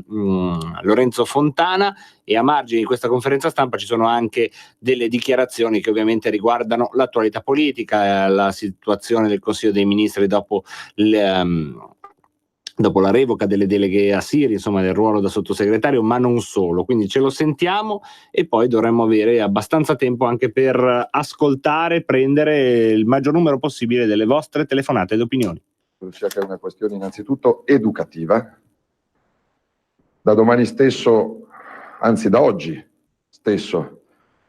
Lorenzo Fontana, e a margine di questa conferenza stampa ci sono anche delle dichiarazioni che ovviamente riguardano l'attualità politica, la situazione del Consiglio dei Ministri dopo la revoca delle deleghe a Siri, insomma del ruolo da sottosegretario, ma non solo. Quindi ce lo sentiamo e poi dovremmo avere abbastanza tempo anche per ascoltare, prendere il maggior numero possibile delle vostre telefonate ed opinioni. Sia che è una questione innanzitutto educativa. Da domani stesso, anzi da oggi stesso,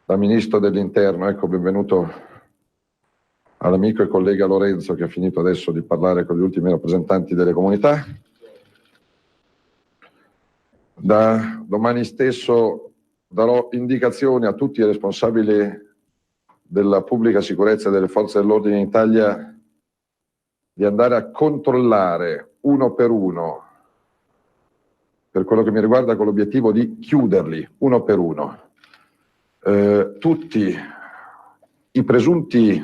da Ministro dell'Interno, ecco, benvenuto all'amico e collega Lorenzo, che ha finito adesso di parlare con gli ultimi rappresentanti delle comunità. Da domani stesso darò indicazioni a tutti i responsabili della pubblica sicurezza e delle forze dell'ordine in Italia di andare a controllare uno, per quello che mi riguarda, con l'obiettivo di chiuderli uno per uno, tutti i presunti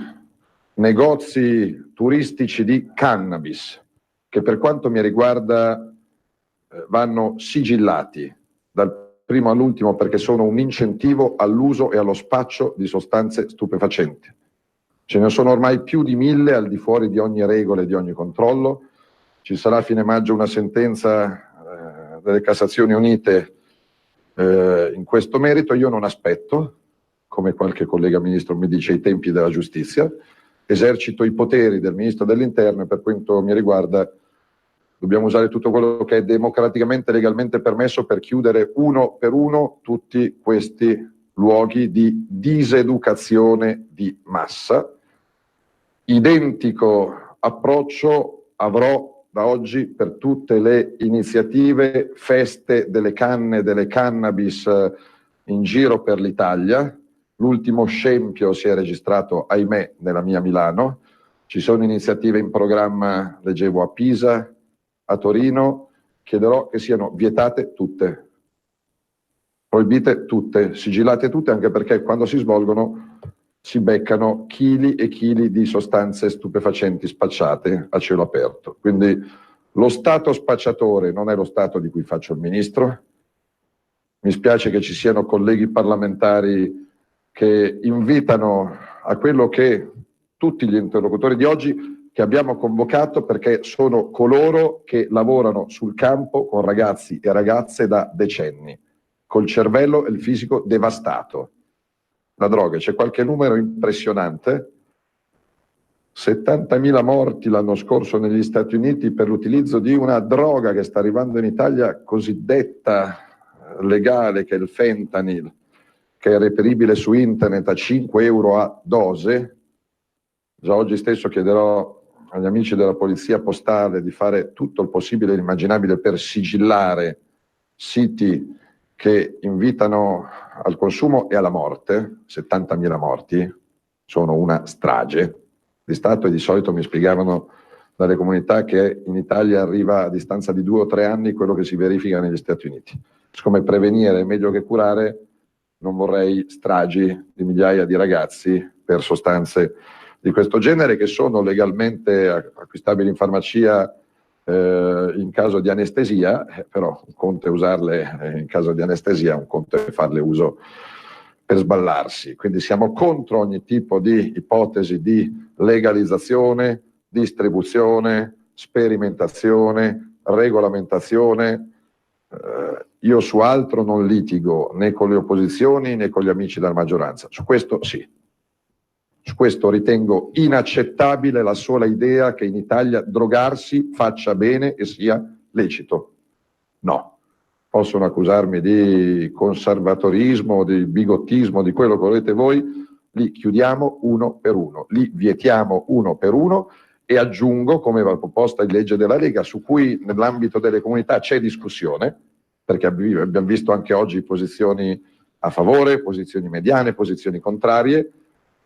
negozi turistici di cannabis, che per quanto mi riguarda vanno sigillati dal primo all'ultimo, perché sono un incentivo all'uso e allo spaccio di sostanze stupefacenti. Ce ne sono ormai più di 1000 al di fuori di ogni regola e di ogni controllo. Ci sarà a fine maggio una sentenza delle Cassazioni Unite in questo merito. Io non aspetto, come qualche collega ministro mi dice, i tempi della giustizia. Esercito i poteri del Ministro dell'Interno e per quanto mi riguarda dobbiamo usare tutto quello che è democraticamente e legalmente permesso per chiudere uno per uno tutti questi luoghi di diseducazione di massa. Identico approccio avrò da oggi per tutte le iniziative, feste delle canne, delle cannabis in giro per l'Italia. L'ultimo scempio si è registrato, ahimè, nella mia Milano. Ci sono iniziative in programma, leggevo, a Pisa, a Torino. Chiederò che siano vietate tutte, proibite tutte, sigillate tutte, anche perché quando si svolgono si beccano chili e chili di sostanze stupefacenti spacciate a cielo aperto. Quindi lo Stato spacciatore non è lo Stato di cui faccio il ministro. Mi spiace che ci siano colleghi parlamentari che invitano a quello che tutti gli interlocutori di oggi che abbiamo convocato, perché sono coloro che lavorano sul campo con ragazzi e ragazze da decenni, col cervello e il fisico devastato. La droga, c'è qualche numero impressionante, 70.000 morti l'anno scorso negli Stati Uniti per l'utilizzo di una droga che sta arrivando in Italia cosiddetta legale, che è il fentanyl, che è reperibile su internet a 5 euro a dose. Già oggi stesso chiederò agli amici della polizia postale di fare tutto il possibile e l'immaginabile per sigillare siti che invitano al consumo e alla morte. 70.000 morti sono una strage di Stato, e di solito mi spiegavano dalle comunità che in Italia arriva a distanza di 2 o 3 anni quello che si verifica negli Stati Uniti. Siccome prevenire è meglio che curare, non vorrei stragi di migliaia di ragazzi per sostanze di questo genere, che sono legalmente acquistabili in farmacia in caso di anestesia, però un conto è usarle in caso di anestesia, un conto è farle uso per sballarsi. Quindi siamo contro ogni tipo di ipotesi di legalizzazione, distribuzione, sperimentazione, regolamentazione. Io su altro non litigo né con le opposizioni né con gli amici della maggioranza, su questo sì. Su questo ritengo inaccettabile la sola idea che in Italia drogarsi faccia bene e sia lecito. No. Possono accusarmi di conservatorismo, di bigottismo, di quello che volete voi, li chiudiamo uno per uno, li vietiamo uno per uno E aggiungo, come la proposta di legge della Lega, su cui nell'ambito delle comunità c'è discussione, perché abbiamo visto anche oggi posizioni a favore, posizioni mediane, posizioni contrarie.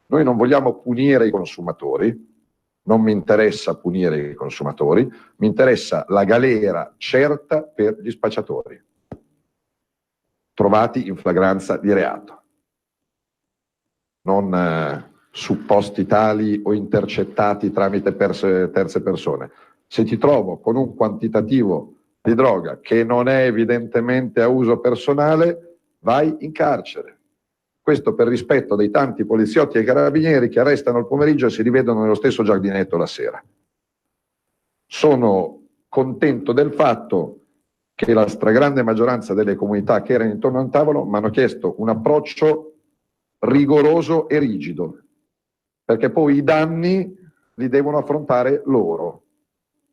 Noi non vogliamo punire i consumatori, non mi interessa punire i consumatori, mi interessa la galera certa per gli spacciatori trovati in flagranza di reato, non supposti tali o intercettati tramite terze persone. Se ti trovo con un quantitativo di droga che non è evidentemente a uso personale, vai in carcere. Questo per rispetto dei tanti poliziotti e carabinieri che arrestano il pomeriggio e si rivedono nello stesso giardinetto la sera. Sono contento del fatto che la stragrande maggioranza delle comunità che erano intorno a un tavolo mi hanno chiesto un approccio rigoroso e rigido, perché poi i danni li devono affrontare loro,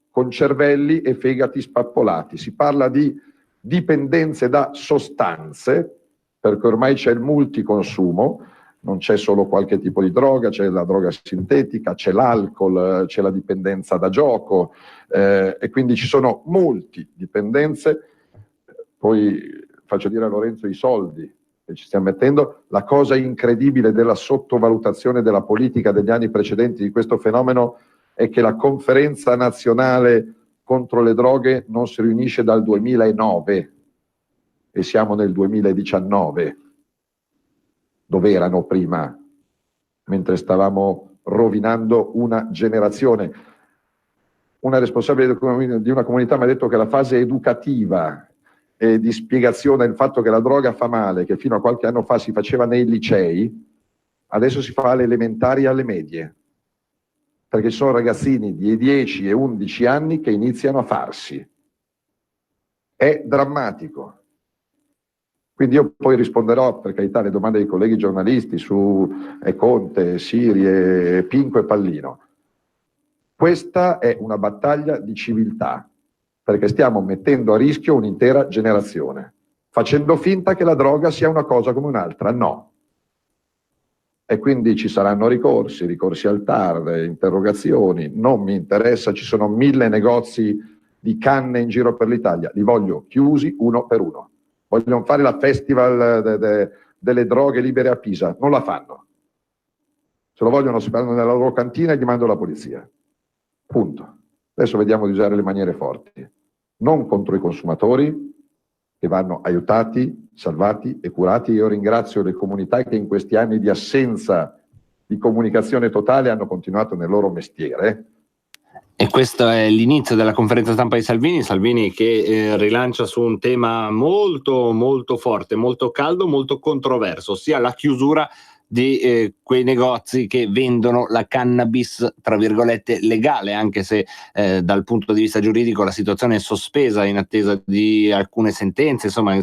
con cervelli e fegati spappolati. Si parla di dipendenze da sostanze, perché ormai c'è il multiconsumo, non c'è solo qualche tipo di droga, c'è la droga sintetica, c'è l'alcol, c'è la dipendenza da gioco, e quindi ci sono multidipendenze. Poi faccio dire a Lorenzo i soldi che ci stiamo mettendo. La cosa incredibile della sottovalutazione della politica degli anni precedenti di questo fenomeno è che la Conferenza Nazionale contro le droghe non si riunisce dal 2009 e siamo nel 2019. Dove erano prima, mentre stavamo rovinando una generazione. Una responsabile di una comunità mi ha detto che la fase educativa e di spiegazione del fatto che la droga fa male, che fino a qualche anno fa si faceva nei licei, adesso si fa alle elementari e alle medie, perché sono ragazzini di 10 e 11 anni che iniziano a farsi. È drammatico. Quindi io poi risponderò, per carità, alle domande dei colleghi giornalisti su Conte, Siri, Pinco e Pallino. Questa è una battaglia di civiltà, perché stiamo mettendo a rischio un'intera generazione, facendo finta che la droga sia una cosa come un'altra. No. E quindi ci saranno ricorsi al TAR, interrogazioni. Non mi interessa, ci sono 1000 negozi di canne in giro per l'Italia. Li voglio chiusi uno per uno. Vogliono fare la festival delle droghe libere a Pisa, non la fanno. Se lo vogliono si vanno nella loro cantina e gli mando la polizia. Punto. Adesso vediamo di usare le maniere forti. Non contro i consumatori, che vanno aiutati, salvati e curati. Io ringrazio le comunità che in questi anni di assenza di comunicazione totale hanno continuato nel loro mestiere. E questo è l'inizio della conferenza stampa di Salvini che rilancia su un tema molto molto forte, molto caldo, molto controverso, ossia la chiusura di quei negozi che vendono la cannabis tra virgolette legale, anche se dal punto di vista giuridico la situazione è sospesa in attesa di alcune sentenze, insomma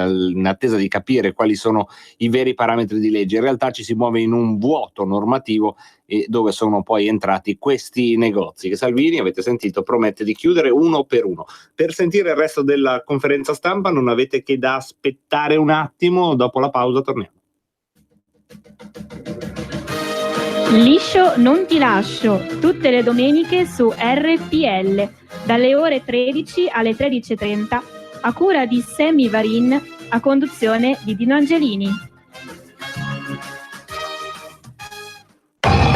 in attesa di capire quali sono i veri parametri di legge. In realtà ci si muove in un vuoto normativo e dove sono poi entrati questi negozi che Salvini, avete sentito, promette di chiudere uno per uno. Per sentire il resto della conferenza stampa non avete che da aspettare un attimo, dopo la pausa torniamo. Liscio non ti lascio, tutte le domeniche su RPL, dalle ore 13 alle 13:30, a cura di Sammy Varin, a conduzione di Dino Angelini.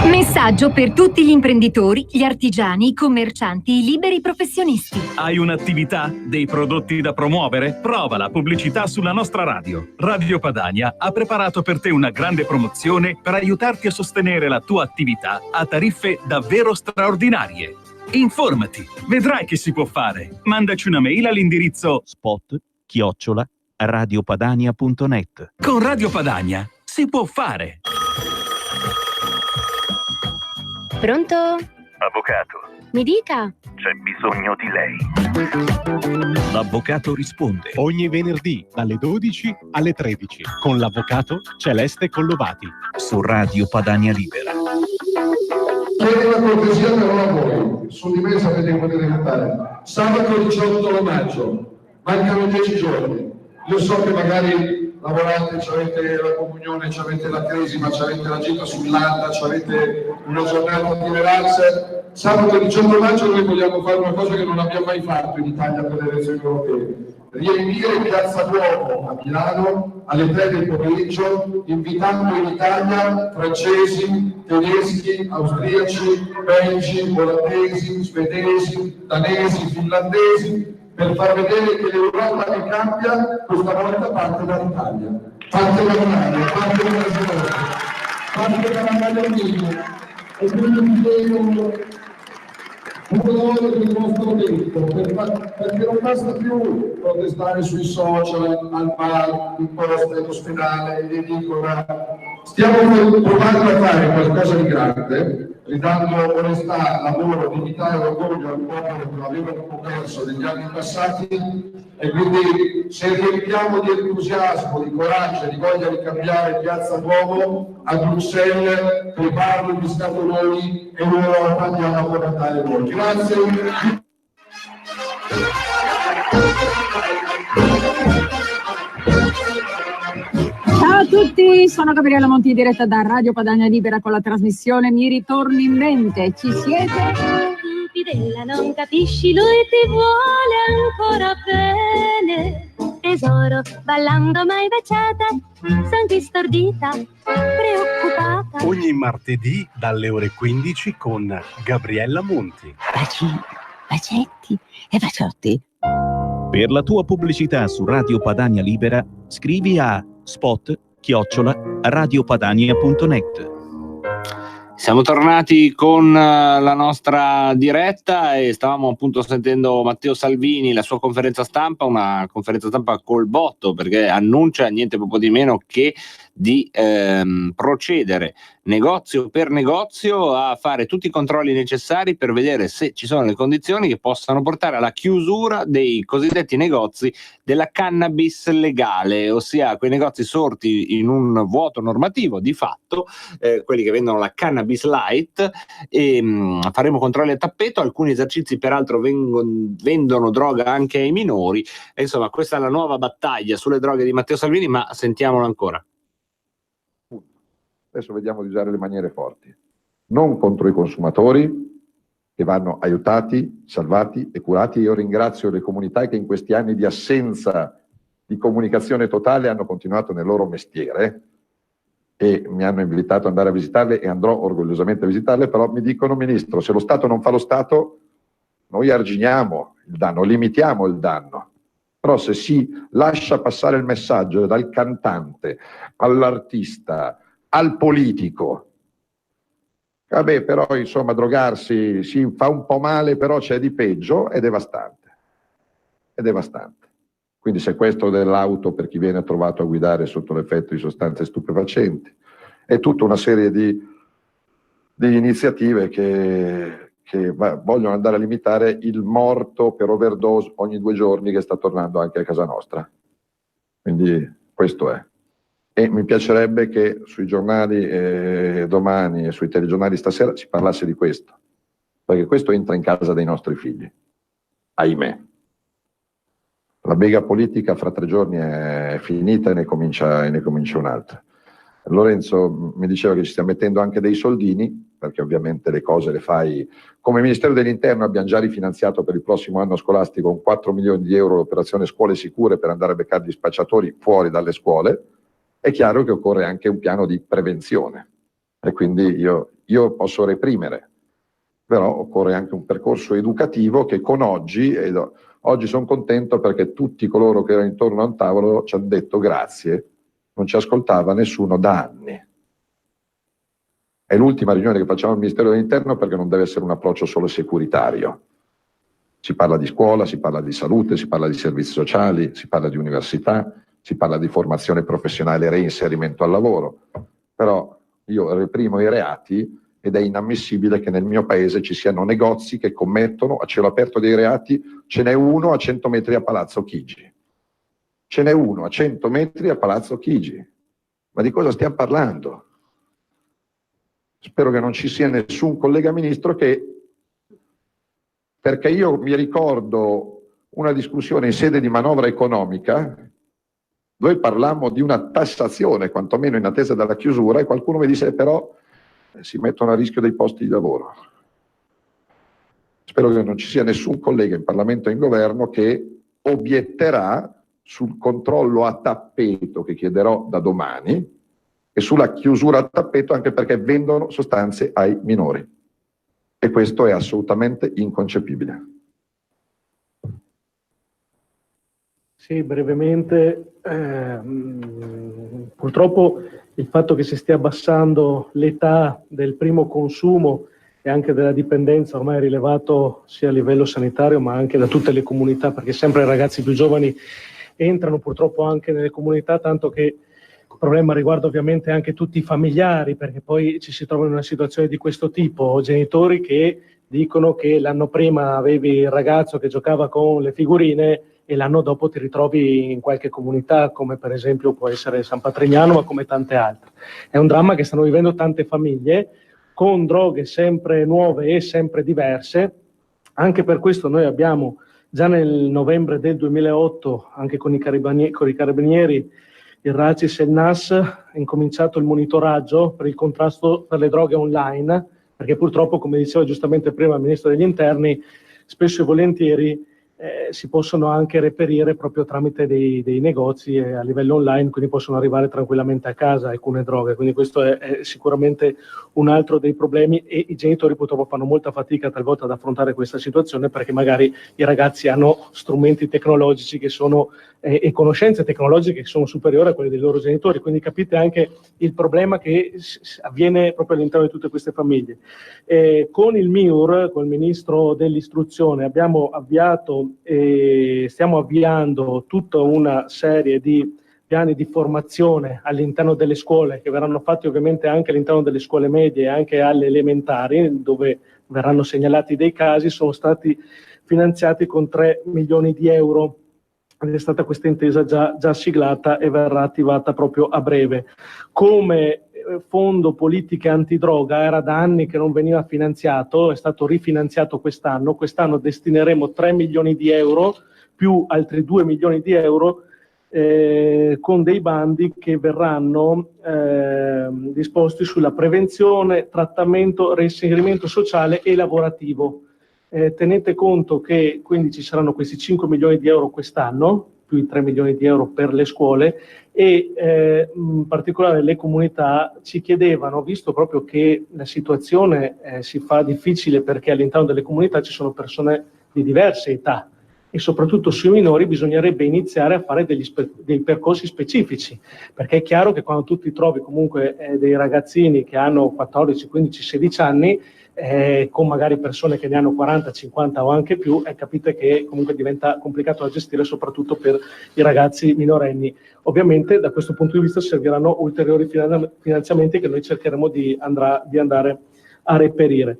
Messaggio per tutti gli imprenditori, gli artigiani, i commercianti, i liberi professionisti. Hai un'attività? Dei prodotti da promuovere? Prova la pubblicità sulla nostra radio. Radio Padania ha preparato per te una grande promozione per aiutarti a sostenere la tua attività a tariffe davvero straordinarie. Informati, vedrai che si può fare. Mandaci una mail all'indirizzo spot@radiopadania.net. Con Radio Padania si può fare. Pronto? Avvocato, Mi dica. c'è bisogno di lei. L'avvocato risponde Ogni venerdì dalle 12 alle 13 con l'avvocato Celeste Collovati su Radio Padania Libera. Chiedo una cortesia però a voi, su di me sapete come deve andare. Sabato 18 maggio, mancano 10 giorni. Io so che magari lavorate, avete la comunione, avete la cresima, avete la gita sull'Anda, avete una giornata di relax. Sabato 18 maggio noi vogliamo fare una cosa che non abbiamo mai fatto in Italia per le elezioni europee: riempire Piazza Duomo a Milano alle 3 del pomeriggio, invitando in Italia francesi, tedeschi, austriaci, belgi, olandesi, svedesi, danesi, finlandesi, per far vedere che l'Europa che cambia questa volta parte dall'Italia, parte dall'Italia, parte dalla Svezia, parte dalla Germania. E quindi vi chiedo un colore del vostro tempo, perché non basta più protestare sui social, al bar, in posta, in ospedale, in edicola. Stiamo provando a fare qualcosa di grande, ridando onestà, lavoro, dignità e orgoglio al popolo che lo aveva un po' perso negli anni passati, e quindi se riempiamo di entusiasmo, di coraggio e di voglia di cambiare Piazza Duomo, a Bruxelles preparo gli scatoloni e l'Europa andiamo a portare voi. Grazie. Ciao a tutti, sono Gabriella Monti, in diretta da Radio Padania Libera con la trasmissione Mi ritorni in mente. Ci siete? Stupidella, non capisci, lui ti vuole ancora bene. Tesoro, ballando mai baciata, son qui stordita, preoccupata. Ogni martedì dalle ore 15 con Gabriella Monti. Baci, bacetti e baciotti. Per la tua pubblicità su Radio Padania Libera, scrivi a spot@radiopadania.net. Siamo tornati con la nostra diretta e stavamo appunto sentendo Matteo Salvini, la sua conferenza stampa, una conferenza stampa col botto, perché annuncia niente poco di meno che di procedere negozio per negozio a fare tutti i controlli necessari per vedere se ci sono le condizioni che possano portare alla chiusura dei cosiddetti negozi della cannabis legale, ossia quei negozi sorti in un vuoto normativo di fatto, quelli che vendono la cannabis light, e faremo controlli a tappeto. Alcuni esercizi peraltro vendono droga anche ai minori, e insomma questa è la nuova battaglia sulle droghe di Matteo Salvini, ma sentiamolo ancora. Adesso vediamo di usare le maniere forti, non contro i consumatori, che vanno aiutati, salvati e curati. Io ringrazio le comunità che in questi anni di assenza di comunicazione totale hanno continuato nel loro mestiere e mi hanno invitato ad andare a visitarle, e andrò orgogliosamente a visitarle. Però mi dicono: Ministro, se lo Stato non fa lo Stato, noi arginiamo il danno, limitiamo il danno. Però se si lascia passare il messaggio dal cantante all'artista al politico, vabbè, però insomma drogarsi si fa un po' male, però c'è di peggio, è devastante. È devastante. Quindi sequestro dell'auto per chi viene trovato a guidare sotto l'effetto di sostanze stupefacenti, è tutta una serie di iniziative che vogliono andare a limitare il morto per overdose ogni 2 giorni che sta tornando anche a casa nostra. Quindi questo è. E mi piacerebbe che sui giornali domani e sui telegiornali stasera si parlasse di questo, perché questo entra in casa dei nostri figli, ahimè. La bega politica fra 3 giorni è finita e ne comincia un'altra. Lorenzo mi diceva che ci stiamo mettendo anche dei soldini, perché ovviamente le cose le fai. Come Ministero dell'Interno abbiamo già rifinanziato per il prossimo anno scolastico con 4 milioni di euro l'operazione Scuole Sicure per andare a beccare gli spacciatori fuori dalle scuole. È chiaro che occorre anche un piano di prevenzione, e quindi io posso reprimere, però occorre anche un percorso educativo che con oggi sono contento perché tutti coloro che erano intorno a un tavolo ci hanno detto grazie, non ci ascoltava nessuno da anni. È l'ultima riunione che facciamo al Ministero dell'Interno, perché non deve essere un approccio solo securitario. Si parla di scuola, si parla di salute, si parla di servizi sociali, si parla di università, si parla di formazione professionale e reinserimento al lavoro. Però io reprimo i reati ed è inammissibile che nel mio paese ci siano negozi che commettono a cielo aperto dei reati. Ce n'è uno a 100 metri a Palazzo Chigi. Ce n'è uno a 100 metri a Palazzo Chigi. Ma di cosa stiamo parlando? Spero che non ci sia nessun collega ministro perché io mi ricordo una discussione in sede di manovra economica Noi parlammo di una tassazione, quantomeno in attesa della chiusura, e qualcuno mi disse però si mettono a rischio dei posti di lavoro. Spero che non ci sia nessun collega in Parlamento e in Governo che obietterà sul controllo a tappeto che chiederò da domani e sulla chiusura a tappeto, anche perché vendono sostanze ai minori. E questo è assolutamente inconcepibile. Sì, brevemente, purtroppo il fatto che si stia abbassando l'età del primo consumo e anche della dipendenza ormai è rilevato sia a livello sanitario ma anche da tutte le comunità, perché sempre i ragazzi più giovani entrano purtroppo anche nelle comunità, tanto che il problema riguarda ovviamente anche tutti i familiari, perché poi ci si trova in una situazione di questo tipo, genitori che dicono che l'anno prima avevi il ragazzo che giocava con le figurine e l'anno dopo ti ritrovi in qualche comunità, come per esempio può essere San Patrignano, ma come tante altre. È un dramma che stanno vivendo tante famiglie, con droghe sempre nuove e sempre diverse. Anche per questo noi abbiamo, già nel novembre del 2008, anche con i carabinieri, il RACIS e il NAS, incominciato il monitoraggio per il contrasto per le droghe online, perché purtroppo, come diceva giustamente prima il Ministro degli Interni, spesso e volentieri si possono anche reperire proprio tramite dei negozi a livello online, quindi possono arrivare tranquillamente a casa alcune droghe, quindi questo è sicuramente un altro dei problemi, e i genitori purtroppo fanno molta fatica talvolta ad affrontare questa situazione, perché magari i ragazzi hanno strumenti tecnologici che sono e conoscenze tecnologiche che sono superiori a quelle dei loro genitori, quindi capite anche il problema che avviene proprio all'interno di tutte queste famiglie. Con il MIUR, con il Ministro dell'Istruzione, abbiamo avviato e stiamo avviando tutta una serie di piani di formazione all'interno delle scuole, che verranno fatti ovviamente anche all'interno delle scuole medie e anche alle elementari, dove verranno segnalati dei casi. Sono stati finanziati con 3 milioni di euro. È stata questa intesa già siglata e verrà attivata proprio a breve. Come fondo politiche antidroga era da anni che non veniva finanziato, è stato rifinanziato quest'anno. Quest'anno destineremo 3 milioni di euro più altri 2 milioni di euro con dei bandi che verranno disposti sulla prevenzione, trattamento, reinserimento sociale e lavorativo. Tenete conto che quindi ci saranno questi 5 milioni di euro quest'anno, più i 3 milioni di euro per le scuole, e in particolare le comunità ci chiedevano, visto proprio che la situazione si fa difficile perché all'interno delle comunità ci sono persone di diverse età e soprattutto sui minori bisognerebbe iniziare a fare dei percorsi specifici, perché è chiaro che quando tu ti trovi comunque dei ragazzini che hanno 14, 15, 16 anni, con magari persone che ne hanno 40, 50 o anche più, capite che comunque diventa complicato da gestire, soprattutto per i ragazzi minorenni. Ovviamente da questo punto di vista serviranno ulteriori finanziamenti che noi cercheremo di andare a reperire.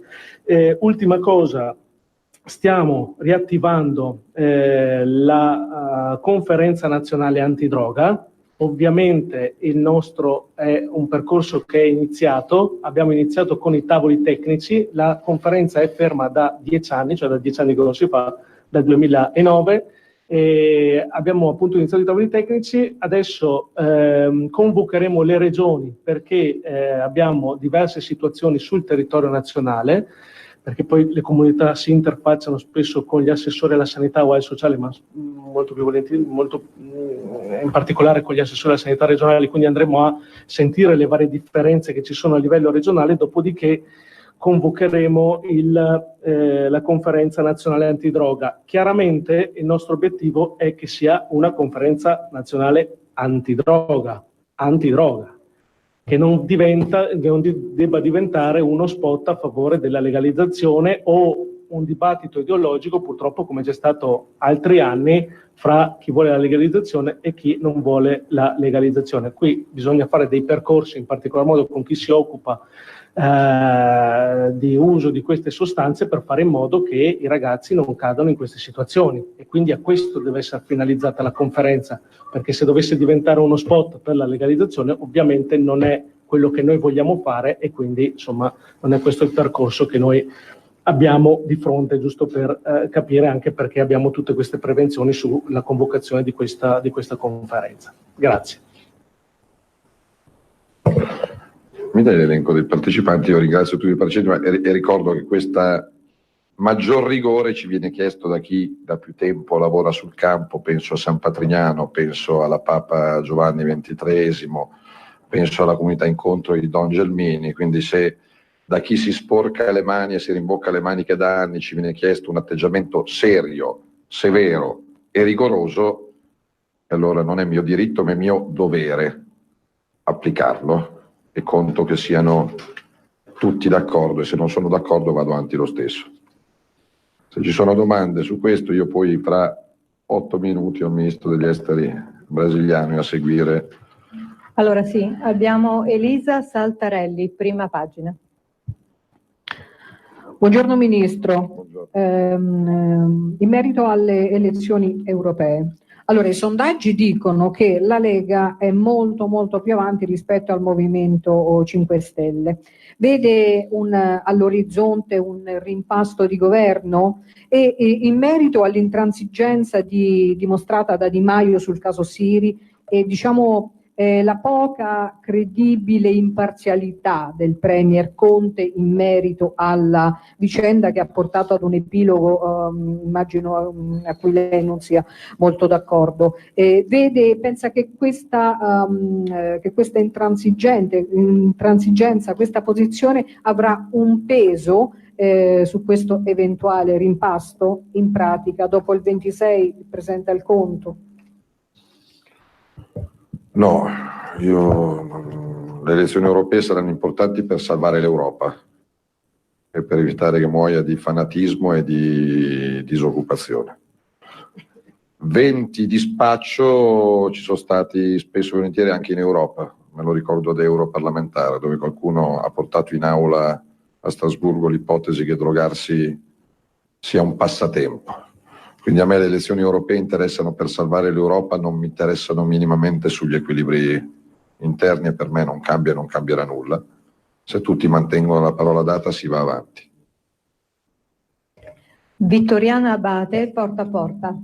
Ultima cosa, stiamo riattivando la conferenza nazionale antidroga. Ovviamente il nostro è un percorso che è iniziato, abbiamo iniziato con i tavoli tecnici, la conferenza è ferma da 10 anni, cioè da 10 anni che non si fa, dal 2009, e abbiamo appunto iniziato i tavoli tecnici. Adesso convocheremo le regioni, perché abbiamo diverse situazioni sul territorio nazionale, perché poi le comunità si interfacciano spesso con gli assessori alla sanità o al sociale, ma molto più volentieri, in particolare con gli assessori alla sanità regionali, quindi andremo a sentire le varie differenze che ci sono a livello regionale, dopodiché convocheremo la conferenza nazionale antidroga. Chiaramente il nostro obiettivo è che sia una conferenza nazionale antidroga, che non debba diventare uno spot a favore della legalizzazione o un dibattito ideologico, purtroppo come c'è stato altri anni, fra chi vuole la legalizzazione e chi non vuole la legalizzazione. Qui bisogna fare dei percorsi, in particolar modo con chi si occupa di uso di queste sostanze, per fare in modo che i ragazzi non cadano in queste situazioni, e quindi a questo deve essere finalizzata la conferenza, perché se dovesse diventare uno spot per la legalizzazione ovviamente non è quello che noi vogliamo fare, e quindi insomma non è questo il percorso che noi abbiamo di fronte, giusto per capire anche perché abbiamo tutte queste prevenzioni sulla convocazione di questa conferenza. Grazie. Mi dai l'elenco dei partecipanti? Io ringrazio tutti i partecipanti e ricordo che questa maggior rigore ci viene chiesto da chi da più tempo lavora sul campo, penso a San Patrignano, penso alla Papa Giovanni XXIII, penso alla comunità incontro di Don Gelmini, quindi se da chi si sporca le mani e si rimbocca le maniche da anni ci viene chiesto un atteggiamento serio, severo e rigoroso, allora non è mio diritto ma è mio dovere applicarlo e conto che siano tutti d'accordo, e se non sono d'accordo vado avanti lo stesso. Se ci sono domande su questo, io poi fra 8 minuti ho il ministro degli esteri brasiliano a seguire. Allora sì, abbiamo Elisa Saltarelli, prima pagina. Buongiorno Ministro. In merito alle elezioni europee, allora i sondaggi dicono che la Lega è molto più avanti rispetto al Movimento 5 Stelle. Vede all'orizzonte un rimpasto di governo? E in merito all'intransigenza dimostrata da Di Maio sul caso Siri e la poca credibile imparzialità del Premier Conte in merito alla vicenda che ha portato ad un epilogo, immagino a cui lei non sia molto d'accordo. Pensa che questa intransigenza, questa posizione avrà un peso su questo eventuale rimpasto? In pratica, dopo il 26 presenta il conto? No, le elezioni europee saranno importanti per salvare l'Europa e per evitare che muoia di fanatismo e di disoccupazione. Venti di spaccio ci sono stati spesso e volentieri anche in Europa, me lo ricordo da europarlamentare, dove qualcuno ha portato in aula a Strasburgo l'ipotesi che drogarsi sia un passatempo. Quindi a me le elezioni europee interessano per salvare l'Europa, non mi interessano minimamente sugli equilibri interni e per me non cambia e non cambierà nulla. Se tutti mantengono la parola data si va avanti. Vittoriana Abate, porta a porta.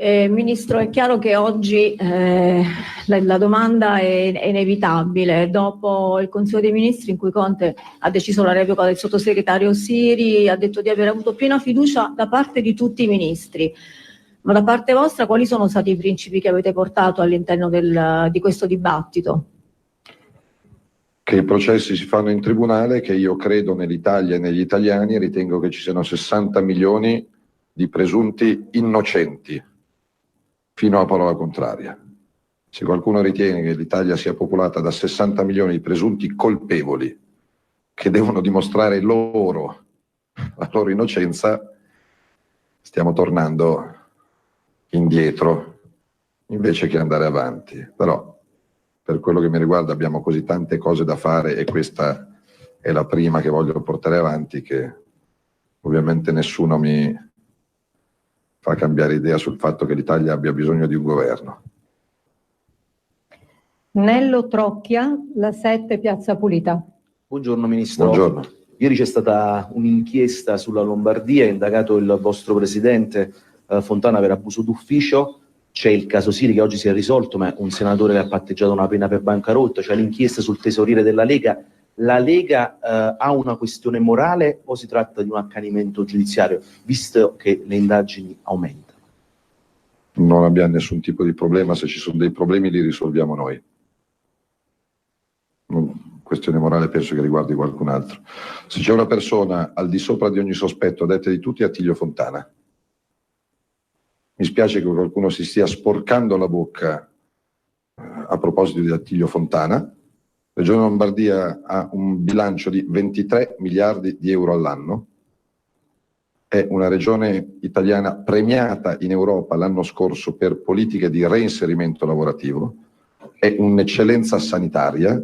Ministro, è chiaro che oggi la domanda è inevitabile. Dopo il Consiglio dei Ministri in cui Conte ha deciso la revoca del sottosegretario Siri, ha detto di aver avuto piena fiducia da parte di tutti i ministri. Ma da parte vostra quali sono stati i principi che avete portato all'interno di questo dibattito? Che i processi si fanno in tribunale, che io credo nell'Italia e negli italiani, ritengo che ci siano 60 milioni di presunti innocenti, fino a parola contraria. Se qualcuno ritiene che l'Italia sia popolata da 60 milioni di presunti colpevoli che devono dimostrare la loro innocenza, stiamo tornando indietro invece che andare avanti. Però per quello che mi riguarda abbiamo così tante cose da fare e questa è la prima che voglio portare avanti, che ovviamente nessuno mi fa cambiare idea sul fatto che l'Italia abbia bisogno di un governo. Nello Trocchia, la 7, Piazza Pulita. Buongiorno Ministro. Buongiorno. Ieri c'è stata un'inchiesta sulla Lombardia, indagato il vostro presidente Fontana per abuso d'ufficio. C'è il caso Siri che oggi si è risolto, ma un senatore che ha patteggiato una pena per bancarotta. C'è l'inchiesta sul tesoriere della Lega. La Lega ha una questione morale o si tratta di un accanimento giudiziario, visto che le indagini aumentano? Non abbiamo nessun tipo di problema, se ci sono dei problemi li risolviamo noi. Questione morale penso che riguardi qualcun altro. Se c'è una persona al di sopra di ogni sospetto, a detta di tutti, è Attilio Fontana. Mi spiace che qualcuno si stia sporcando la bocca a proposito di Attilio Fontana. La Regione Lombardia ha un bilancio di 23 miliardi di euro all'anno, è una regione italiana premiata in Europa l'anno scorso per politiche di reinserimento lavorativo, è un'eccellenza sanitaria,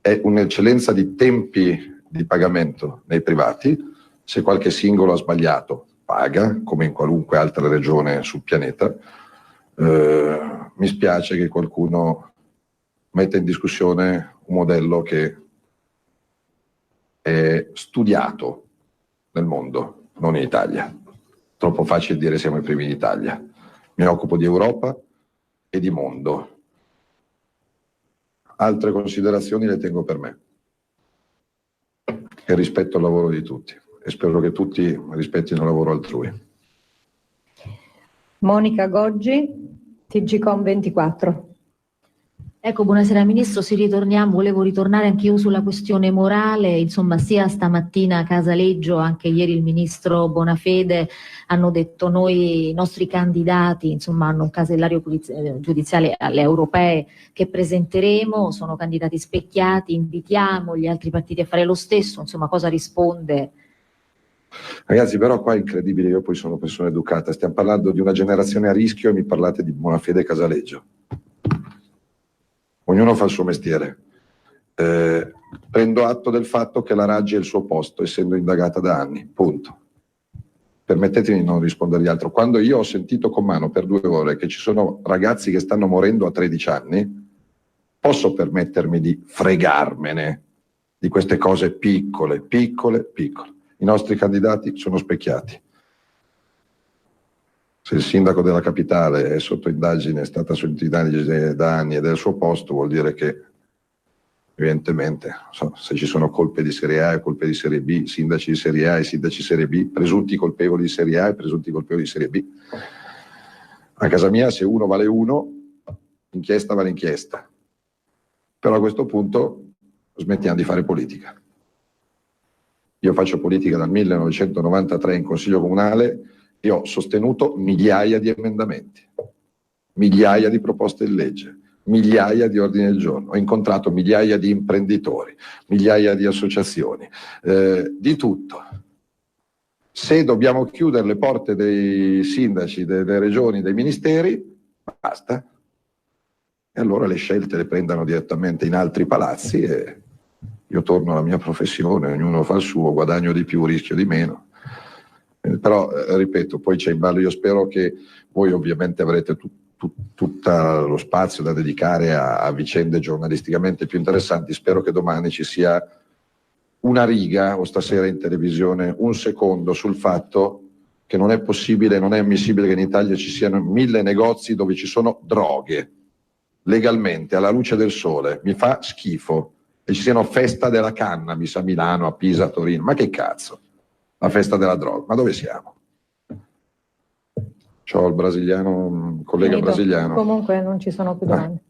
è un'eccellenza di tempi di pagamento nei privati. Se qualche singolo ha sbagliato paga, come in qualunque altra regione sul pianeta. Mi spiace che qualcuno metta in discussione un modello che è studiato nel mondo, non in Italia. Troppo facile dire siamo i primi in Italia. Mi occupo di Europa e di mondo. Altre considerazioni le tengo per me. E rispetto il lavoro di tutti. E spero che tutti rispettino il lavoro altrui. Monica Goggi, TGcom 24. Ecco, buonasera Ministro, volevo ritornare anch'io sulla questione morale, insomma sia stamattina a Casaleggio, anche ieri il Ministro Bonafede hanno detto i nostri candidati, insomma hanno un casellario giudiziale alle europee che presenteremo, sono candidati specchiati, invitiamo gli altri partiti a fare lo stesso, insomma cosa risponde? Ragazzi, però qua è incredibile, io poi sono persona educata, stiamo parlando di una generazione a rischio e mi parlate di Bonafede e Casaleggio. Ognuno fa il suo mestiere. Prendo atto del fatto che la Raggi è il suo posto, essendo indagata da anni, punto. Permettetemi di non rispondere di altro. Quando io ho sentito con mano per 2 ore che ci sono ragazzi che stanno morendo a 13 anni, posso permettermi di fregarmene di queste cose piccole. I nostri candidati sono specchiati. Se il sindaco della capitale è sotto indagine, è stata sotto indagine da anni ed è al suo posto, vuol dire che evidentemente se ci sono colpe di Serie A e colpe di Serie B, sindaci di Serie A e sindaci di Serie B, presunti colpevoli di Serie A e presunti colpevoli di Serie B. A casa mia se uno vale uno, inchiesta vale inchiesta. Però a questo punto smettiamo di fare politica. Io faccio politica dal 1993 in Consiglio Comunale e ho sostenuto migliaia di emendamenti, migliaia di proposte di legge, migliaia di ordini del giorno, ho incontrato migliaia di imprenditori, migliaia di associazioni, di tutto. Se dobbiamo chiudere le porte dei sindaci, delle regioni, dei ministeri, basta. E allora le scelte le prendano direttamente in altri palazzi e io torno alla mia professione, ognuno fa il suo, guadagno di più, rischio di meno. Però, ripeto, poi c'è in ballo, io spero che voi ovviamente avrete tutto lo spazio da dedicare a vicende giornalisticamente più interessanti, spero che domani ci sia una riga, o stasera in televisione, un secondo sul fatto che non è possibile, non è ammissibile che in Italia ci siano 1000 negozi dove ci sono droghe, legalmente, alla luce del sole, mi fa schifo, e ci siano festa della cannabis a Milano, a Pisa, a Torino, ma che cazzo? La festa della droga, ma dove siamo? C'ho il brasiliano, un collega brasiliano. Comunque non ci sono più domande.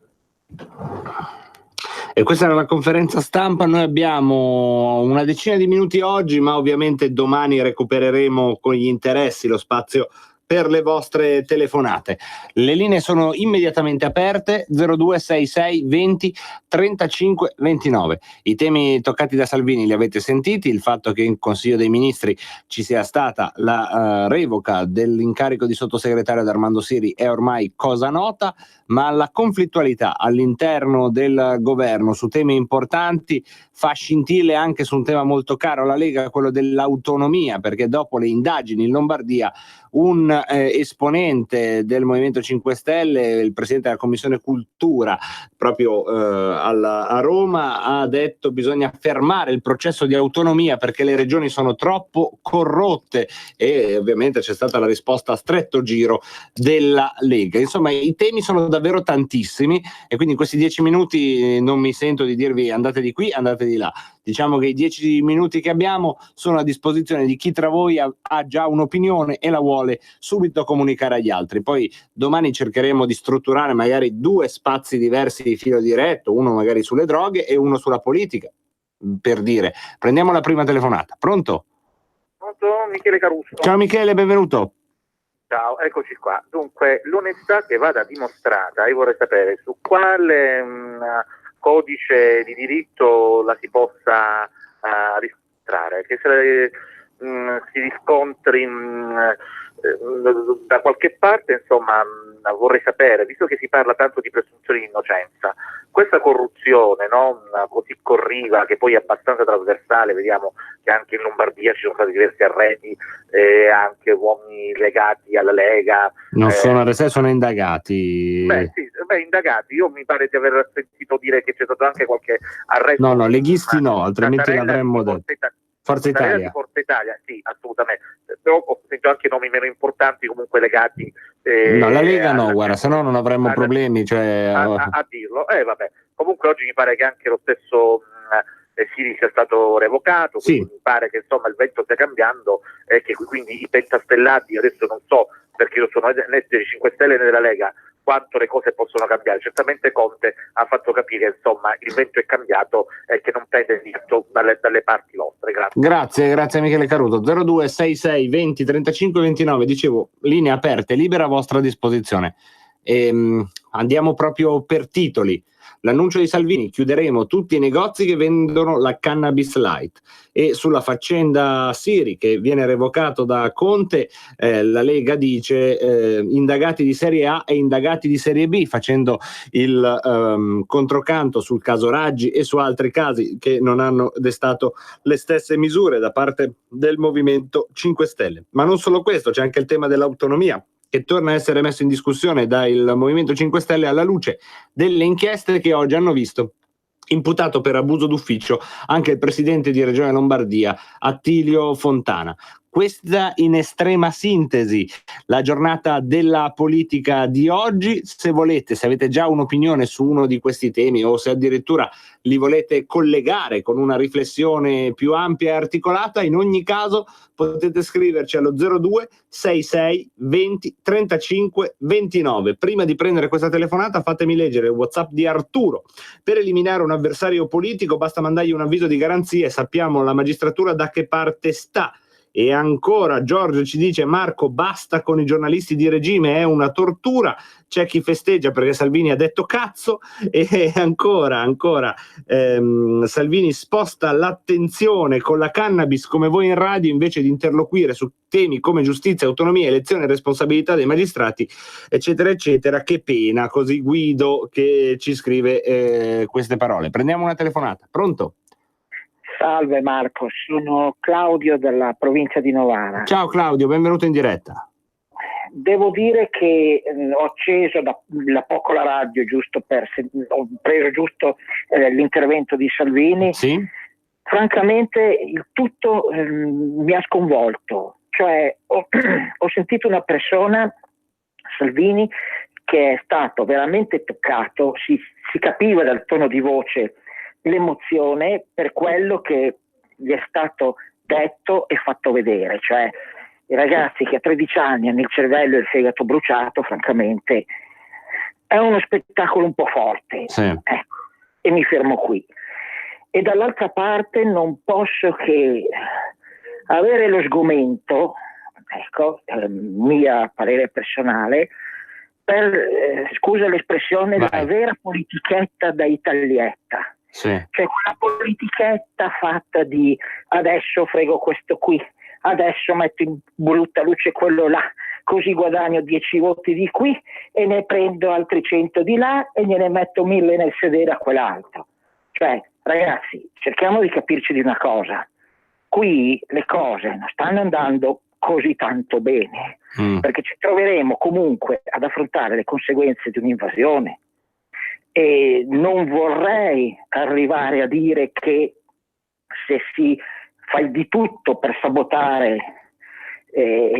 E questa era la conferenza stampa, noi abbiamo una decina di minuti oggi, ma ovviamente domani recupereremo con gli interessi lo spazio per le vostre telefonate. Le linee sono immediatamente aperte, 0266 20 35 29. I temi toccati da Salvini li avete sentiti, il fatto che in Consiglio dei Ministri ci sia stata la revoca dell'incarico di sottosegretario ad Armando Siri è ormai cosa nota, ma la conflittualità all'interno del governo su temi importanti fa scintille anche su un tema molto caro alla Lega, quello dell'autonomia, perché dopo le indagini in Lombardia un esponente del Movimento 5 Stelle, il presidente della Commissione Cultura proprio a Roma, ha detto bisogna fermare il processo di autonomia perché le regioni sono troppo corrotte, e ovviamente c'è stata la risposta a stretto giro della Lega. Insomma, i temi sono davvero tantissimi e quindi in questi 10 minuti non mi sento di dirvi andate di qui, andate di là. Diciamo che i 10 minuti che abbiamo sono a disposizione di chi tra voi ha già un'opinione e la vuole subito comunicare agli altri. Poi domani cercheremo di strutturare magari 2 spazi diversi di filo diretto, uno magari sulle droghe e uno sulla politica, per dire. Prendiamo la prima telefonata. Pronto? Pronto? Michele Caruso. Ciao Michele, benvenuto. Ciao, eccoci qua. Dunque, l'onestà che vada dimostrata, io vorrei sapere su quale codice di diritto la si possa riscontrare, che se si riscontri da qualche parte, insomma, vorrei sapere, visto che si parla tanto di presunzione di innocenza, questa corruzione, no, così corriva, che poi è abbastanza trasversale, vediamo che anche in Lombardia ci sono stati diversi arresti, anche uomini legati alla Lega. Non sono arrestati, sono indagati. Indagati, io mi pare di aver sentito dire che c'è stato anche qualche arresto. No, leghisti no, altrimenti l'avremmo detto. Forza La Lega Italia. di Forza Italia, sì, assolutamente. Però ho sentito anche nomi meno importanti comunque legati. No, la Lega no, guarda, se no non avremmo problemi. Cioè, a dirlo. Vabbè. Comunque oggi mi pare che anche lo stesso Siri sia stato revocato, Sì. quindi mi pare che insomma il vento stia cambiando e che quindi i pentastellati, adesso non so perché io sono né dei 5 Stelle né della Lega, quanto le cose possono cambiare. Certamente Conte ha fatto capire insomma il vento è cambiato e che non prende diritto dalle parti vostre. Grazie. Grazie Michele Caruso. 0266 20 35 29, dicevo, linee aperte, libera a vostra disposizione. Andiamo proprio per titoli. L'annuncio di Salvini: chiuderemo tutti i negozi che vendono la cannabis light. E sulla faccenda Siri, che viene revocato da Conte, la Lega dice indagati di serie A e indagati di serie B, facendo il controcanto sul caso Raggi e su altri casi che non hanno destato le stesse misure da parte del Movimento 5 Stelle. Ma non solo questo, c'è anche il tema dell'autonomia, che torna a essere messo in discussione dal Movimento 5 Stelle alla luce delle inchieste che oggi hanno visto imputato per abuso d'ufficio anche il presidente di Regione Lombardia, Attilio Fontana. Questa in estrema sintesi la giornata della politica di oggi. Se volete, se avete già un'opinione su uno di questi temi o se addirittura li volete collegare con una riflessione più ampia e articolata, in ogni caso potete scriverci allo 02 66 20 35 29. Prima di prendere questa telefonata fatemi leggere il WhatsApp di Arturo. Per eliminare un avversario politico basta mandargli un avviso di garanzia e sappiamo la magistratura da che parte sta. E ancora Giorgio ci dice: Marco, basta con i giornalisti di regime, è una tortura. C'è chi festeggia perché Salvini ha detto cazzo. E ancora Salvini sposta l'attenzione con la cannabis come voi in radio, invece di interloquire su temi come giustizia, autonomia, elezione e responsabilità dei magistrati, eccetera eccetera. Che pena. Così Guido che ci scrive queste parole. Prendiamo una telefonata. Pronto? Salve Marco, sono Claudio della provincia di Novara. Ciao Claudio, benvenuto in diretta. Devo dire che ho acceso da poco la radio ho preso giusto l'intervento di Salvini. Sì. Francamente il tutto mi ha sconvolto, cioè ho sentito una persona, Salvini, che è stato veramente toccato, si capiva dal tono di voce l'emozione per quello che gli è stato detto e fatto vedere, cioè i ragazzi che a 13 anni hanno il cervello e il fegato bruciato, francamente è uno spettacolo un po' forte. Sì. Ecco, e mi fermo qui. E dall'altra parte non posso che avere lo sgomento, ecco, mia parere personale, per scusa l'espressione, la vera politichetta da Italietta. Sì. Cioè quella politichetta fatta di adesso frego questo qui, adesso metto in brutta luce quello là, così guadagno 10 voti di qui e ne prendo altri 100 di là e gliene metto 1000 nel sedere a quell'altro. Cioè ragazzi, cerchiamo di capirci di una cosa: qui le cose non stanno andando così tanto bene, perché ci troveremo comunque ad affrontare le conseguenze di un'invasione. E non vorrei arrivare a dire che se si fa di tutto per sabotare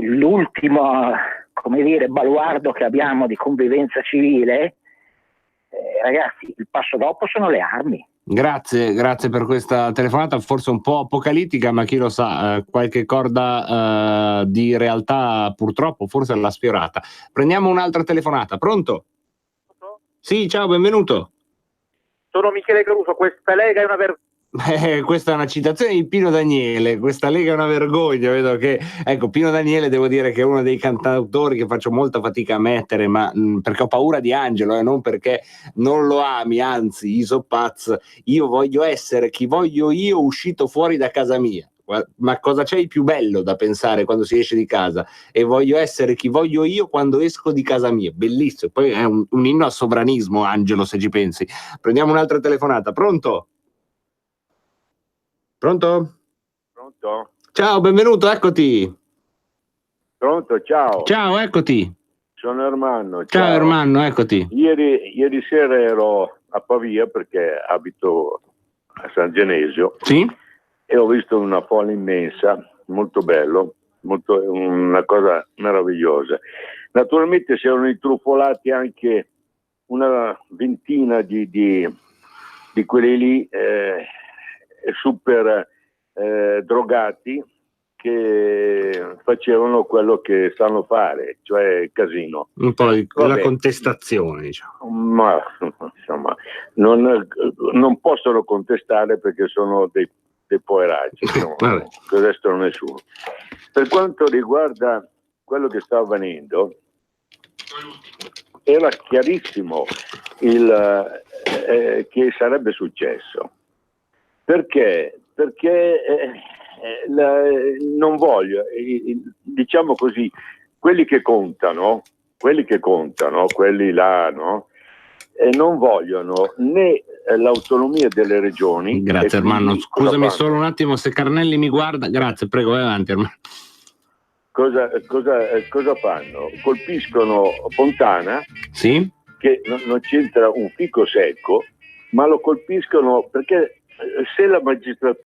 l'ultimo, come dire, baluardo che abbiamo di convivenza civile, ragazzi, il passo dopo sono le armi. Grazie per questa telefonata, forse un po' apocalittica, ma chi lo sa, qualche corda di realtà purtroppo forse l'ha sfiorata. Prendiamo un'altra telefonata. Pronto? Sì, ciao, benvenuto. Sono Michele Caruso, questa Lega è una vergogna. Questa è una citazione di Pino Daniele, questa Lega è una vergogna. Vedo che, ecco, Pino Daniele devo dire che è uno dei cantautori che faccio molta fatica a mettere, ma perché ho paura di Angelo, non perché non lo ami, anzi, Isopaz, io voglio essere chi voglio io uscito fuori da casa mia. Ma cosa c'è di più bello da pensare quando si esce di casa? E voglio essere chi voglio io quando esco di casa mia. Bellissimo. Poi è un inno al sovranismo, Angelo, se ci pensi. Prendiamo un'altra telefonata. Pronto? Pronto? Pronto? Ciao, benvenuto, eccoti. Pronto, ciao. Ciao, eccoti. Sono Ermanno. Ciao Ermanno, eccoti. Ieri sera ero a Pavia perché abito a San Genesio. Sì? e ho visto una folla immensa, molto bello, una cosa meravigliosa. Naturalmente si erano intrufolati anche una ventina di quelli lì super drogati che facevano quello che sanno fare, cioè casino. Un po' di la Vabbè. contestazione, diciamo. Ma insomma, non possono contestare perché sono dei poveracci, Vabbè. che restano nessuno. Per quanto riguarda quello che sta avvenendo, era chiarissimo che sarebbe successo. Perché? Perché non voglio, diciamo così, quelli che contano, quelli là, no? Non vogliono né l'autonomia delle regioni. Grazie e quindi Ermanno, scusami cosa fanno? solo un attimo se Carnelli mi guarda, grazie, prego, vai avanti Ermanno. Cosa fanno? Colpiscono Fontana, sì? Che non c'entra un fico secco, ma lo colpiscono perché se la magistratura